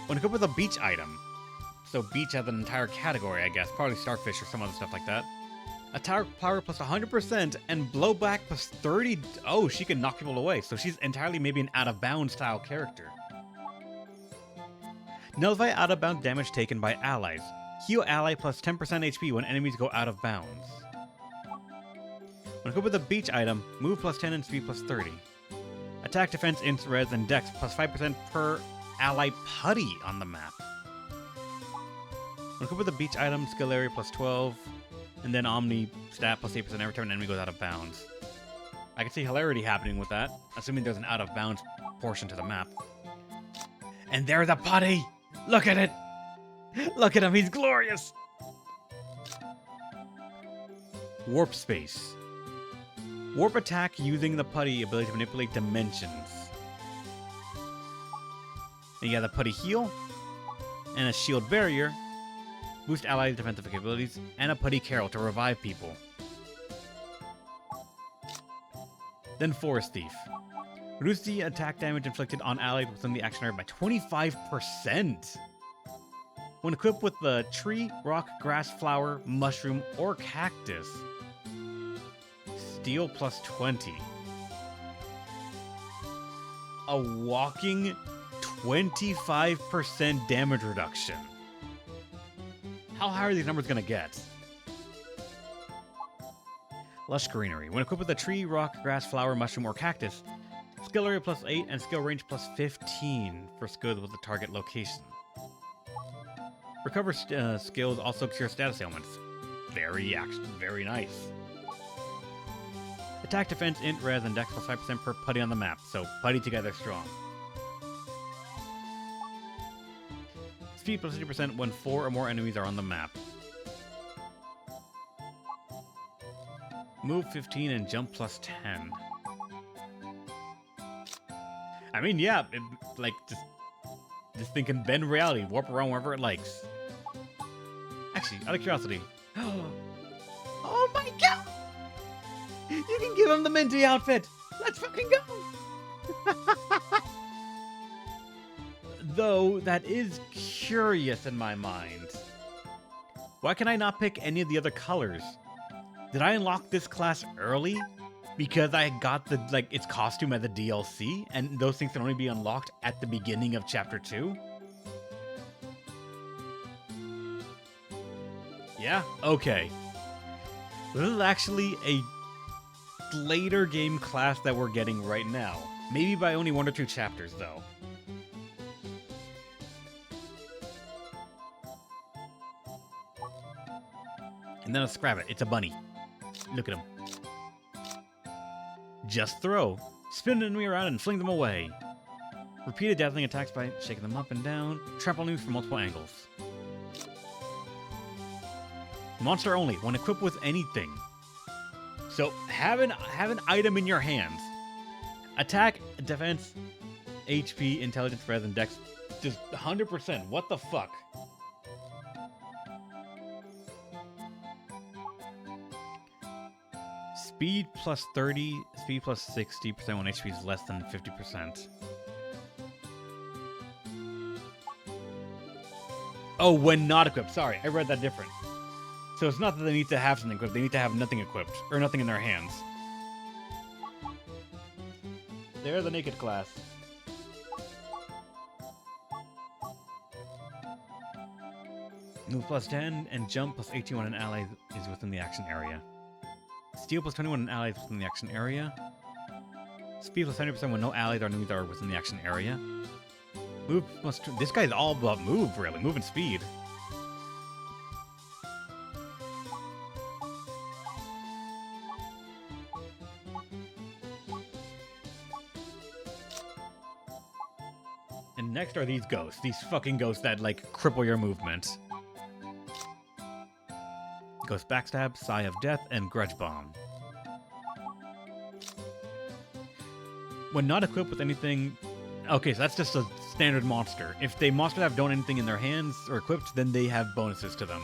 When equipped with a beach item. So beach has an entire category, I guess. Probably starfish or some other stuff like that. Attack power plus 100% and blowback plus 30. Oh, she can knock people away. So she's entirely maybe an out-of-bounds style character. Nullify out-of-bounds damage taken by allies. Heal ally plus 10% HP when enemies go out of bounds. When equipped with a beach item, move plus 10 and speed plus 30. Attack, defense, int, res, and dex plus 5% per ally putty on the map. When equipped with a beach item, skill area plus 12, and then omni stat plus 8% every time an enemy goes out of bounds. I can see hilarity happening with that, assuming there's an out of bounds portion to the map. And there's a putty! Look at it! Look at him, he's glorious! Warp space. Warp attack using the putty ability to manipulate dimensions. And you got the putty heal, and a shield barrier, boost allies' defensive capabilities, and a putty carol to revive people. Then Forest Thief. Reduce the attack damage inflicted on allies within the action area by 25%. When equipped with the tree, rock, grass, flower, mushroom, or cactus. Steel plus 20. A walking 25% damage reduction. How high are these numbers going to get? Lush greenery. When equipped with a tree, rock, grass, flower, mushroom, or cactus, skill area plus 8 and skill range plus 15 for skills with the target location. Recover skills also cure status ailments. Very nice. Attack, defense, int, res, and dex plus 5% per putty on the map, so putty together strong. Speed plus 50% when 4 or more enemies are on the map. Move 15 and jump plus 10. I mean, yeah, this thing can bend reality, warp around wherever it likes. Actually, out of curiosity. Oh my god! You can give him the Minty outfit! Let's fucking go! Though, that is curious in my mind. Why can I not pick any of the other colors? Did I unlock this class early? Because I got the its costume at the DLC, and those things can only be unlocked at the beginning of Chapter 2? Yeah? Okay. This is actually a later game class that we're getting right now. Maybe by only 1 or 2 chapters, though. And then a Scrabbit. It's a bunny. Look at him. Just throw. Spin an enemy around and fling them away. Repeated dazzling attacks by shaking them up and down. Trample enemies from multiple angles. Monster only, when equipped with anything. So, have an item in your hands. Attack, defense, HP, intelligence, rather than dex. Just 100%. What the fuck? Speed plus 30, speed plus 60% when HP is less than 50%. Oh, when not equipped. Sorry, I read that different. So it's not that they need to have something equipped, they need to have nothing equipped, or nothing in their hands. They're the naked class. Move plus 10 and jump plus 18 when an ally is within the action area. Steal plus 21 when an ally is within the action area. Speed plus 70% when no allies or enemies are within the action area. Move plus... This guy's all about move, really. Move and speed. And next are these ghosts. These fucking ghosts that, cripple your movement. Ghost Backstab, Sigh of Death, and Grudge Bomb. When not equipped with anything... Okay, so that's just a standard monster. If they monsters have don't anything in their hands or equipped, then they have bonuses to them.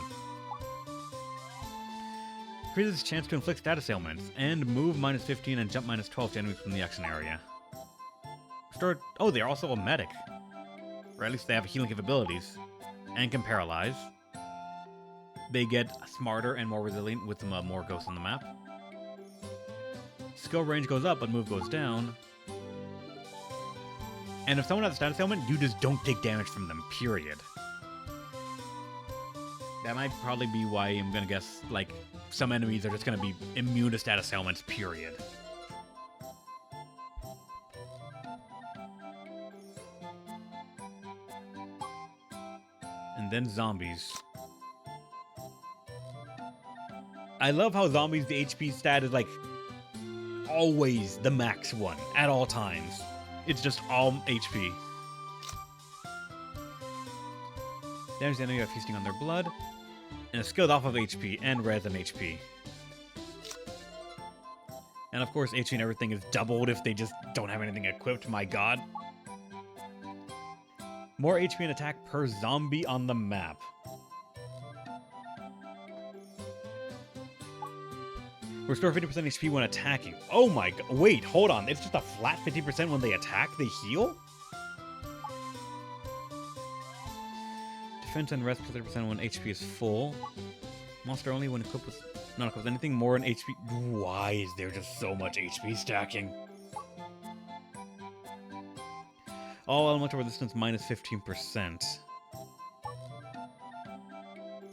Increases chance to inflict status ailments, and move minus 15 and jump minus 12 to enemies from the action area. Restore... Oh, they're also a medic. Or at least they have healing capabilities. And can paralyze. They get smarter and more resilient with more ghosts on the map. Skill range goes up, but move goes down. And if someone has a status ailment, you just don't take damage from them, period. That might probably be why I'm gonna guess, some enemies are just gonna be immune to status ailments, period. And then zombies. I love how zombies, the HP stat is always the max one at all times. It's just all HP. Damage the enemy by feasting on their blood. And a skill off of HP and res than HP. And of course, HP and everything is doubled if they just don't have anything equipped, my god. More HP and attack per zombie on the map. Restore 50% HP when attacking. Oh my god. Wait, hold on. It's just a flat 50% when they attack, they heal? Defense and rest plus 30% when HP is full. Monster only when equipped with... Not equipped with anything more than HP... Why is there just so much HP stacking? All elemental resistance minus 15%.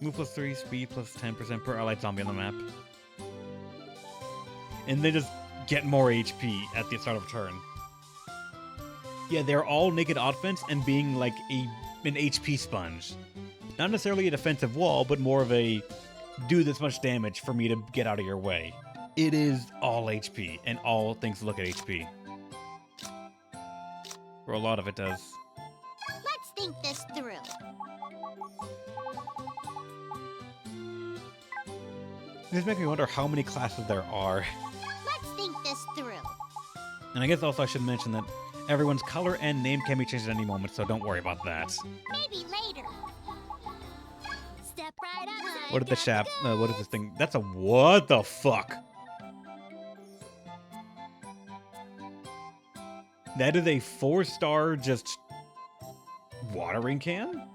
Move plus 3, speed plus 10% per allied zombie on the map. And they just get more HP at the start of a turn. Yeah, they're all naked offense and being like an HP sponge. Not necessarily a defensive wall, but more of a do this much damage for me to get out of your way. It is all HP, and all things look at HP. Or a lot of it does. Let's think this through. This makes me wonder how many classes there are. Let's think this through. And I guess also I should mention that everyone's color and name can be changed at any moment, so don't worry about that. Maybe later. Step right up. What did the chap... what is this thing? That's a... What the fuck? That is a 4-star just watering can?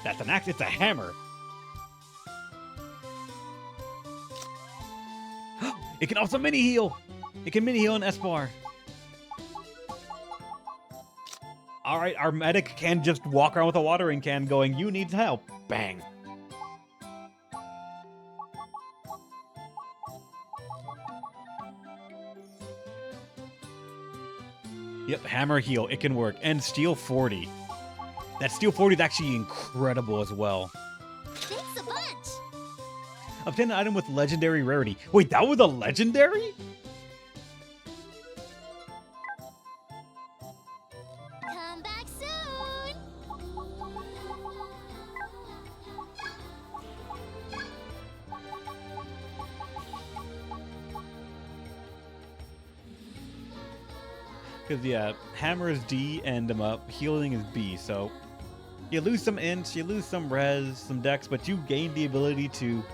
That's an axe, it's a hammer. It can also mini heal. It can mini heal an S-bar. All right, our medic can just walk around with a watering can going, "You need help." Bang. Yep, hammer heal. It can work. And steel 40. That steel 40 is actually incredible as well. Thanks a bunch. Obtain an item with legendary rarity. Wait, that was a legendary? Come back soon. Because, yeah, hammer is D and healing is B, so you lose some int, you lose some res, some dex, but you gain the ability to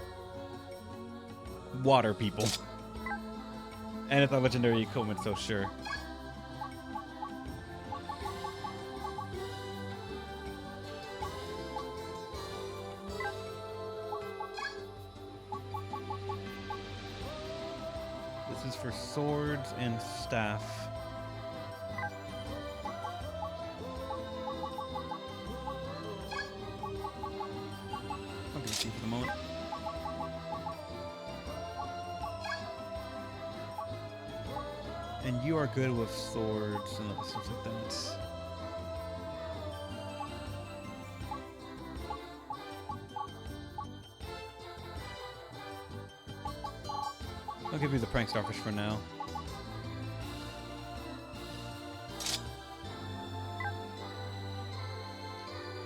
water people. And it's a legendary equipment, so sure. This is for swords and staff. Okay, see for the moment. And you are good with swords and other stuff like that. I'll give you the prank starfish for now.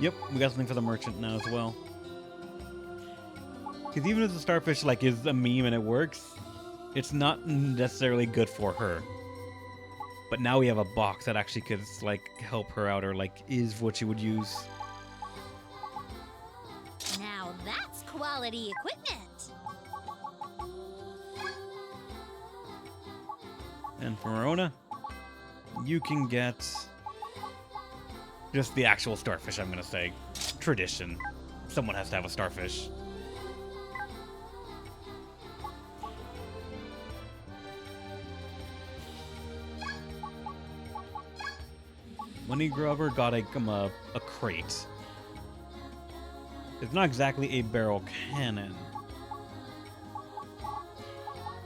Yep, we got something for the merchant now as well. Because even if the starfish like is a meme and it works, it's not necessarily good for her. But now we have a box that actually could like help her out, or like is what she would use. Now that's quality equipment. And for Marona, you can get just the actual starfish, I'm gonna say. Tradition. Someone has to have a starfish. Money Grubber got a crate. It's not exactly a barrel cannon.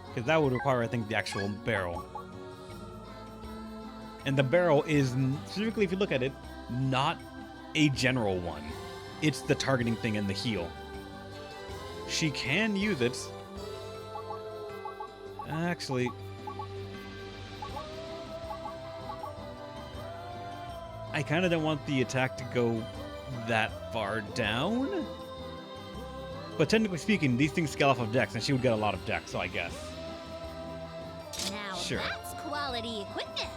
Because that would require, I think, the actual barrel. And the barrel is, specifically if you look at it, not a general one. It's the targeting thing and the heal. She can use it. Actually, I kind of don't want the attack to go that far down. But technically speaking, these things scale off of dex, and she would get a lot of dex, so I guess. Now Sure. that's quality equipment.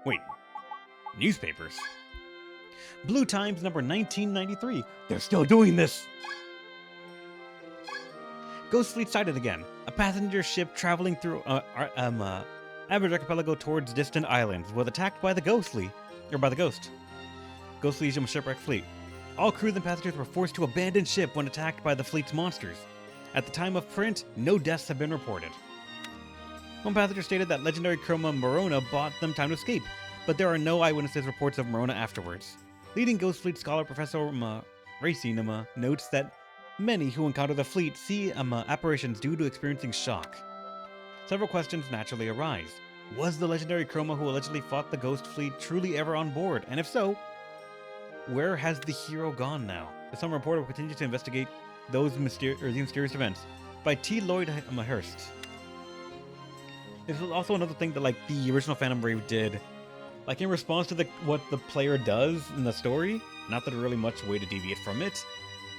Wait, newspapers? Blue Times number 1993. They're still doing this! Ghost Fleet sighted again. A passenger ship traveling through Average Archipelago towards distant islands was attacked by the Ghost Fleet, or by the Ghost. Ghost Fleet shipwrecked fleet. All crews and passengers were forced to abandon ship when attacked by the fleet's monsters. At the time of print, no deaths have been reported. One passenger stated that legendary Chroma Marona bought them time to escape, but there are no eyewitnesses reports of Marona afterwards. Leading Ghost Fleet scholar Professor Racine notes that many who encounter the fleet see apparitions due to experiencing shock. Several questions naturally arise. Was the legendary Chroma who allegedly fought the Ghost Fleet truly ever on board? And if so, where has the hero gone now? Some reporter will continue to investigate these mysterious events. By T. Lloyd Hurst. This is also another thing that like the original Phantom Brave did. Like in response to what the player does in the story, not that there's really much way to deviate from it.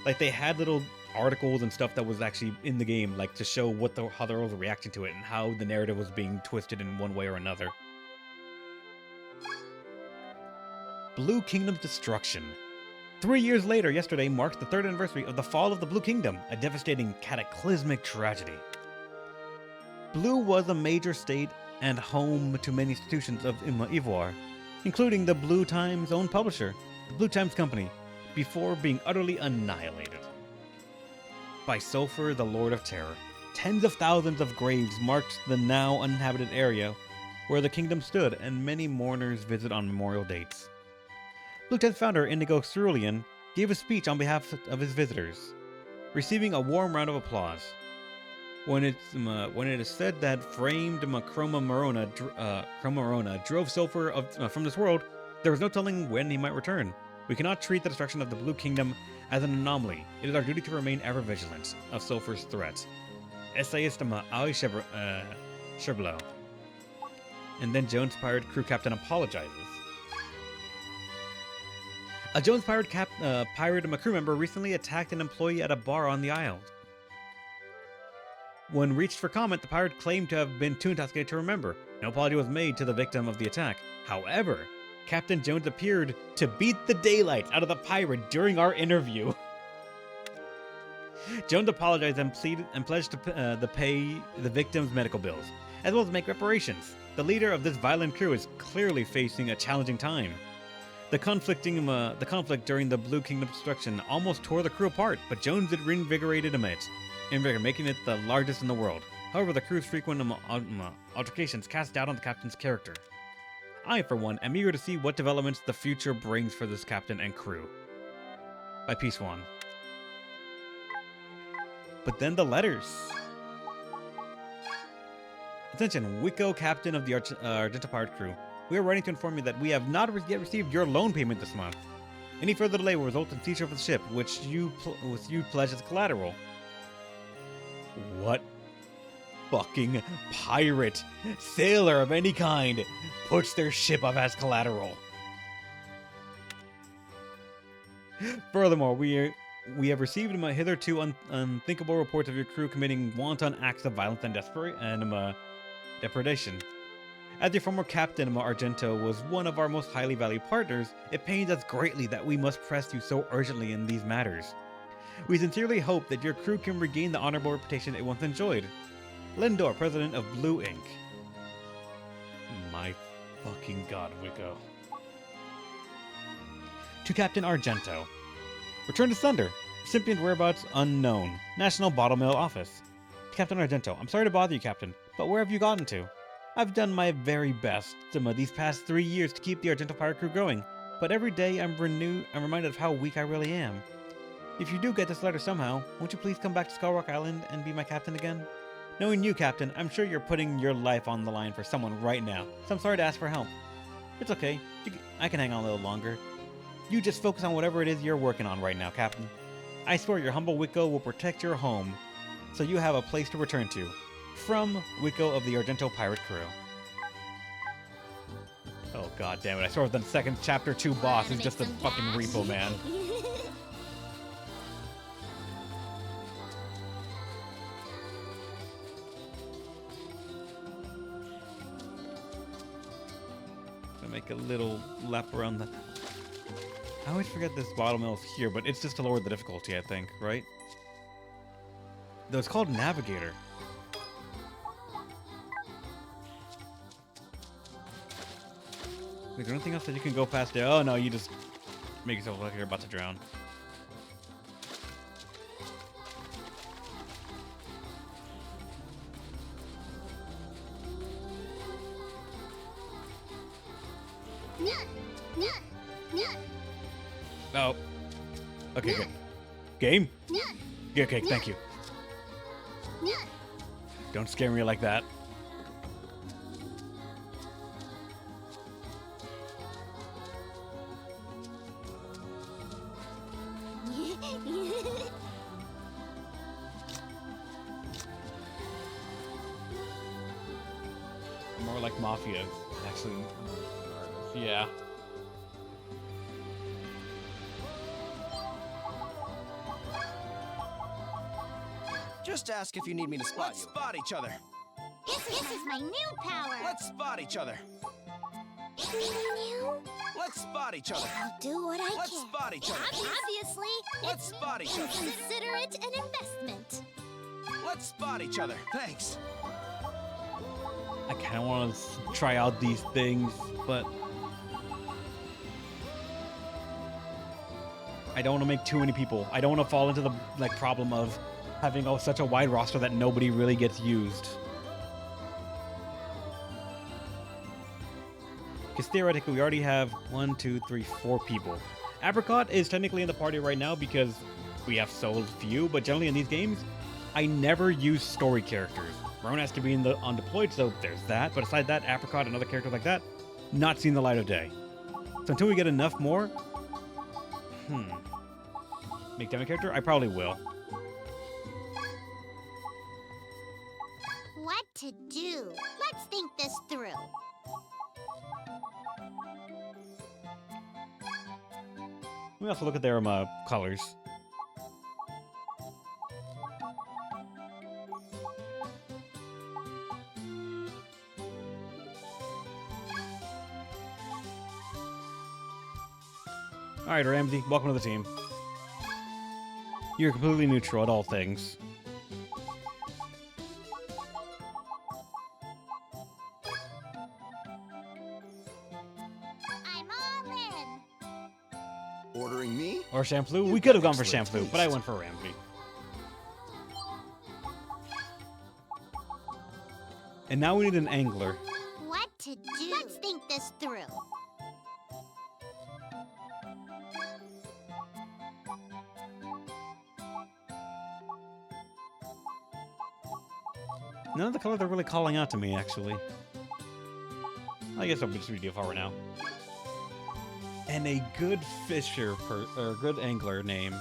Like they had little articles and stuff that was actually in the game, like to show how the world was reacting to it and how the narrative was being twisted in one way or another. Blue Kingdom's destruction. 3 years later, yesterday marks the 3rd anniversary of the fall of the Blue Kingdom, a devastating, cataclysmic tragedy. Blue was a major state and home to many institutions of Ivoire, including the Blue Times' own publisher, the Blue Times Company, before being utterly annihilated. By Sulphur, the Lord of Terror, tens of thousands of graves marked the now uninhabited area where the kingdom stood, and many mourners visit on memorial dates. Blue Times founder Inigo Cerulean gave a speech on behalf of his visitors, receiving a warm round of applause. When it is said that framed Chroma Marona drove Sulphur from this world, there was no telling when he might return. We cannot treat the destruction of the Blue Kingdom as an anomaly. It is our duty to remain ever vigilant of Sulphur's threat. Essayist Ali Sherblow. And then Jones Pirate crew captain apologizes. A Jones Pirate crew member recently attacked an employee at a bar on the Isle. When reached for comment, the pirate claimed to have been too intoxicated to remember. No apology was made to the victim of the attack. However, Captain Jones appeared to beat the daylights out of the pirate during our interview. Jones apologized and pledged to pay the victim's medical bills, as well as make reparations. The leader of this violent crew is clearly facing a challenging time. The conflict during the Blue Kingdom destruction almost tore the crew apart, but Jones had reinvigorated it, making it the largest in the world. However, the crew's frequent altercations cast doubt on the captain's character. I, for one, am eager to see what developments the future brings for this captain and crew. By Peace One. But then the letters. Attention, Wicco, captain of the Argento Pirate crew. We are writing to inform you that we have not yet received your loan payment this month. Any further delay will result in seizure of the ship, which you pledge as collateral. What fucking pirate, sailor of any kind, puts their ship up as collateral? Furthermore, we have received hitherto unthinkable reports of your crew committing wanton acts of violence and depredation. As your former captain, Argento was one of our most highly valued partners, it pains us greatly that we must press you so urgently in these matters. We sincerely hope that your crew can regain the honorable reputation it once enjoyed. Lindor, president of Blue Inc. My fucking god, Wicco. To Captain Argento. Return to Thunder. Recipient whereabouts unknown. National Bottle Mill Office. To Captain Argento. I'm sorry to bother you, Captain, but where have you gotten to? I've done my very best these past 3 years to keep the Argento Pirate crew going, but every day I'm reminded of how weak I really am. If you do get this letter somehow, won't you please come back to Skull Rock Island and be my captain again? Knowing you, Captain, I'm sure you're putting your life on the line for someone right now, so I'm sorry to ask for help. It's okay. I can hang on a little longer. You just focus on whatever it is you're working on right now, Captain. I swear your humble Wicco will protect your home, so you have a place to return to. From Wicco of the Argento Pirate Crew. Oh god damn it, I swear the second chapter 2 boss is just a fucking repo man. Make a little lap around the... I always forget this bottle mill is here, but it's just to lower the difficulty, I think, right? Though it's called Navigator. Is there anything else that you can go past there? Oh no, you just make yourself look like you're about to drown. Oh. Okay, good. Game? Yeah, okay, thank you. Don't scare me like that. More like Mafia, actually. Yeah. Just ask if you need me to spot you. Let's spot each other. This is my new power. Let's spot each other. New? Let's spot each other. I'll do what I Let's can. spot each other. Obviously, Let's spot each other. consider it an investment. Let's spot each other. Thanks. I kind of want to try out these things, but I don't want to make too many people. I don't want to fall into the problem of having such a wide roster that nobody really gets used. Because theoretically, we already have 1, 2, 3, 4 people. Apricot is technically in the party right now because we have so few, but generally in these games, I never use story characters. Marona has to be on deployed, so there's that. But aside that, Apricot and other characters like that, not seen the light of day. So until we get enough more, make demo character? I probably will. What to do? Let's think this through. We also look at their colors. All right, Ramsey, welcome to the team. You're completely neutral at all things. I'm all in. Ordering me? Or Shampoo. We could have gone for Shampoo, but I went for Ramsey. And now we need an angler. What to do? Let's think this through. None of the colors are really calling out to me, actually. I guess I'll just read you for right now. And a good fisher or good angler name.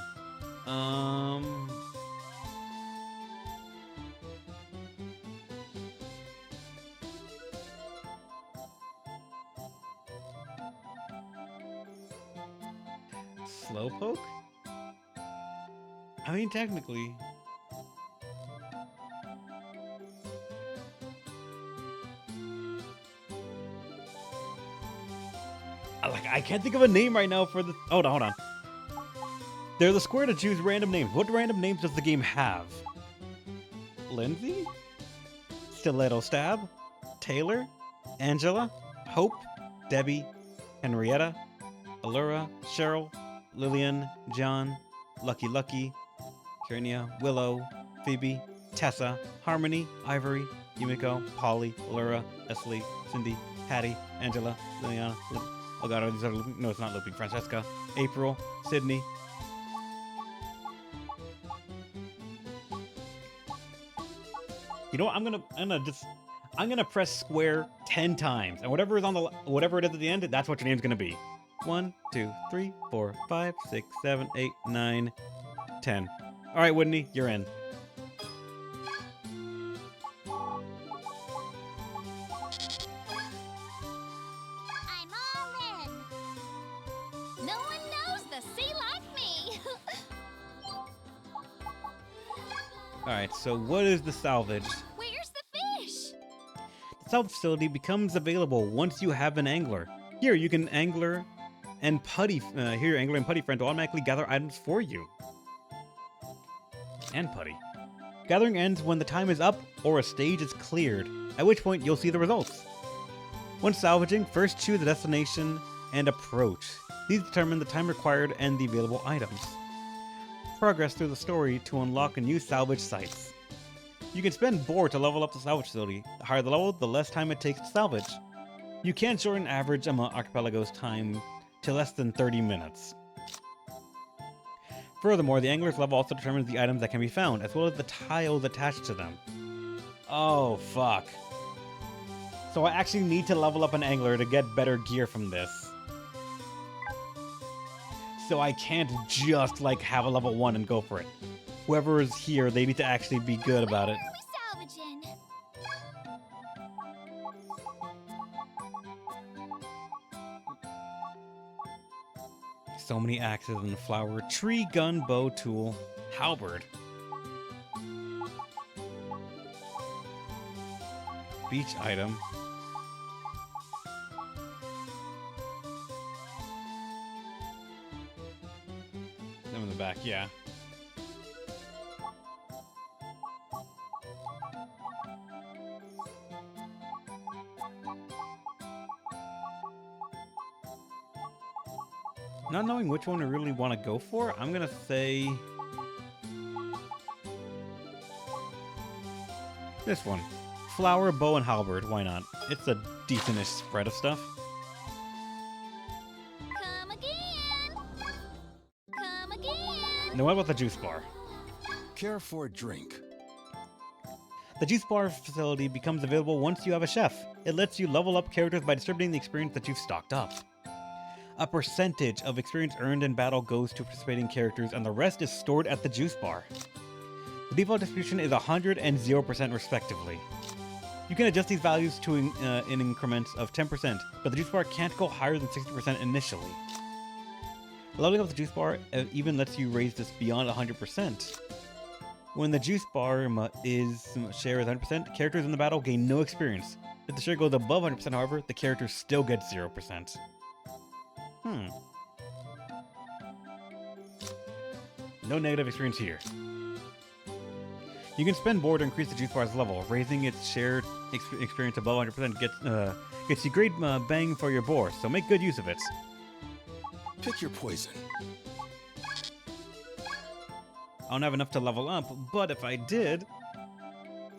Slowpoke? I mean, technically. I can't think of a name right now for the... Hold on. There's a square to choose random names. What random names does the game have? Lindsay? Stiletto Stab? Taylor? Angela? Hope? Debbie? Henrietta? Allura? Cheryl? Lillian? John? Lucky Lucky? Kiernia? Willow? Phoebe? Tessa? Harmony? Ivory? Yumiko? Polly? Allura? Leslie? Cindy? Hattie? Angela? Liliana? Oh god, are these are looping? No, it's not looping. Francesca, April, Sydney. You know what? I'm gonna press square 10 times, and whatever it is at the end, that's what your name's gonna be. 1, 2, 3, 4, 5, 6, 7, 8, 9, 10. All right, Whitney, you're in. Alright, so what is the salvage? Where's the fish? The salvage facility becomes available once you have an angler. Here, you can angler and putty. Here, your angler and putty friend will automatically gather items for you. And putty. Gathering ends when the time is up or a stage is cleared, at which point you'll see the results. When salvaging, first choose the destination and approach. These determine the time required and the available items. Progress through the story to unlock new salvage sites. You can spend board to level up the salvage facility. The higher the level, the less time it takes to salvage. You can shorten average archipelago's time to less than 30 minutes. Furthermore, the angler's level also determines the items that can be found, as well as the tiles attached to them. Oh, fuck. So I actually need to level up an angler to get better gear from this. So I can't just, have a level 1 and go for it. Whoever is here, they need to actually be good about it. Where are we salvaging? So many axes and flower. Tree, gun, bow, tool, halberd. Beach item. Them in the back, yeah. Not knowing which one I really want to go for, I'm gonna say this one. Flower, bow, and halberd. Why not? It's a decentish spread of stuff. Come again! Come again! Now what about the juice bar? Care for a drink. The juice bar facility becomes available once you have a chef. It lets you level up characters by distributing the experience that you've stocked up. A percentage of experience earned in battle goes to participating characters, and the rest is stored at the juice bar. The default distribution is 100 and 0% respectively. You can adjust these values to in increments of 10%, but the juice bar can't go higher than 60% initially. Leveling up the juice bar even lets you raise this beyond 100%. When the juice bar share is 100%, characters in the battle gain no experience. If the share goes above 100%, however, the character still gets 0%. No negative experience here. You can spend board to increase the juice bar's level. Raising its shared experience above 100% gets you great bang for your board, so make good use of it. Pick your poison. I don't have enough to level up, but if I did,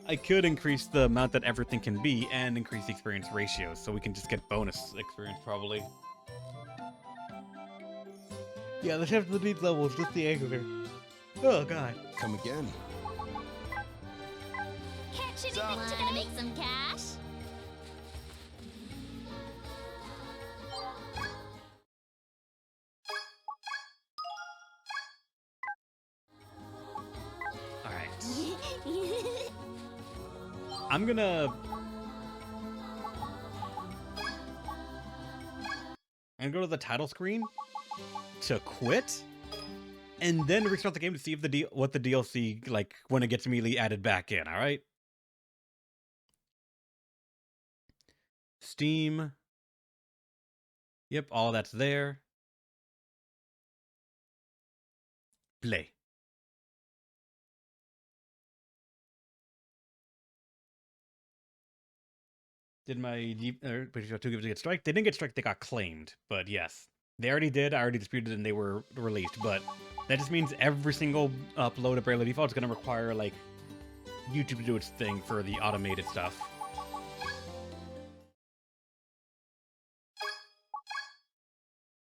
I could increase the amount that everything can be and increase the experience ratios, so we can just get bonus experience probably. Yeah, the chef of the beat level is just the angler. Oh god. Come again. Catch anything to make some cash? Alright. I'm gonna go to the title screen to quit, and then restart the game to see if what the DLC, like, when it gets immediately added back in, alright? Steam. Yep, all that's there. Play. Did my British 2 get strike? They didn't get strike, they got claimed, but yes. They already did, I already disputed, and they were released, but that just means every single upload of Bravely Default is going to require, like, YouTube to do its thing for the automated stuff.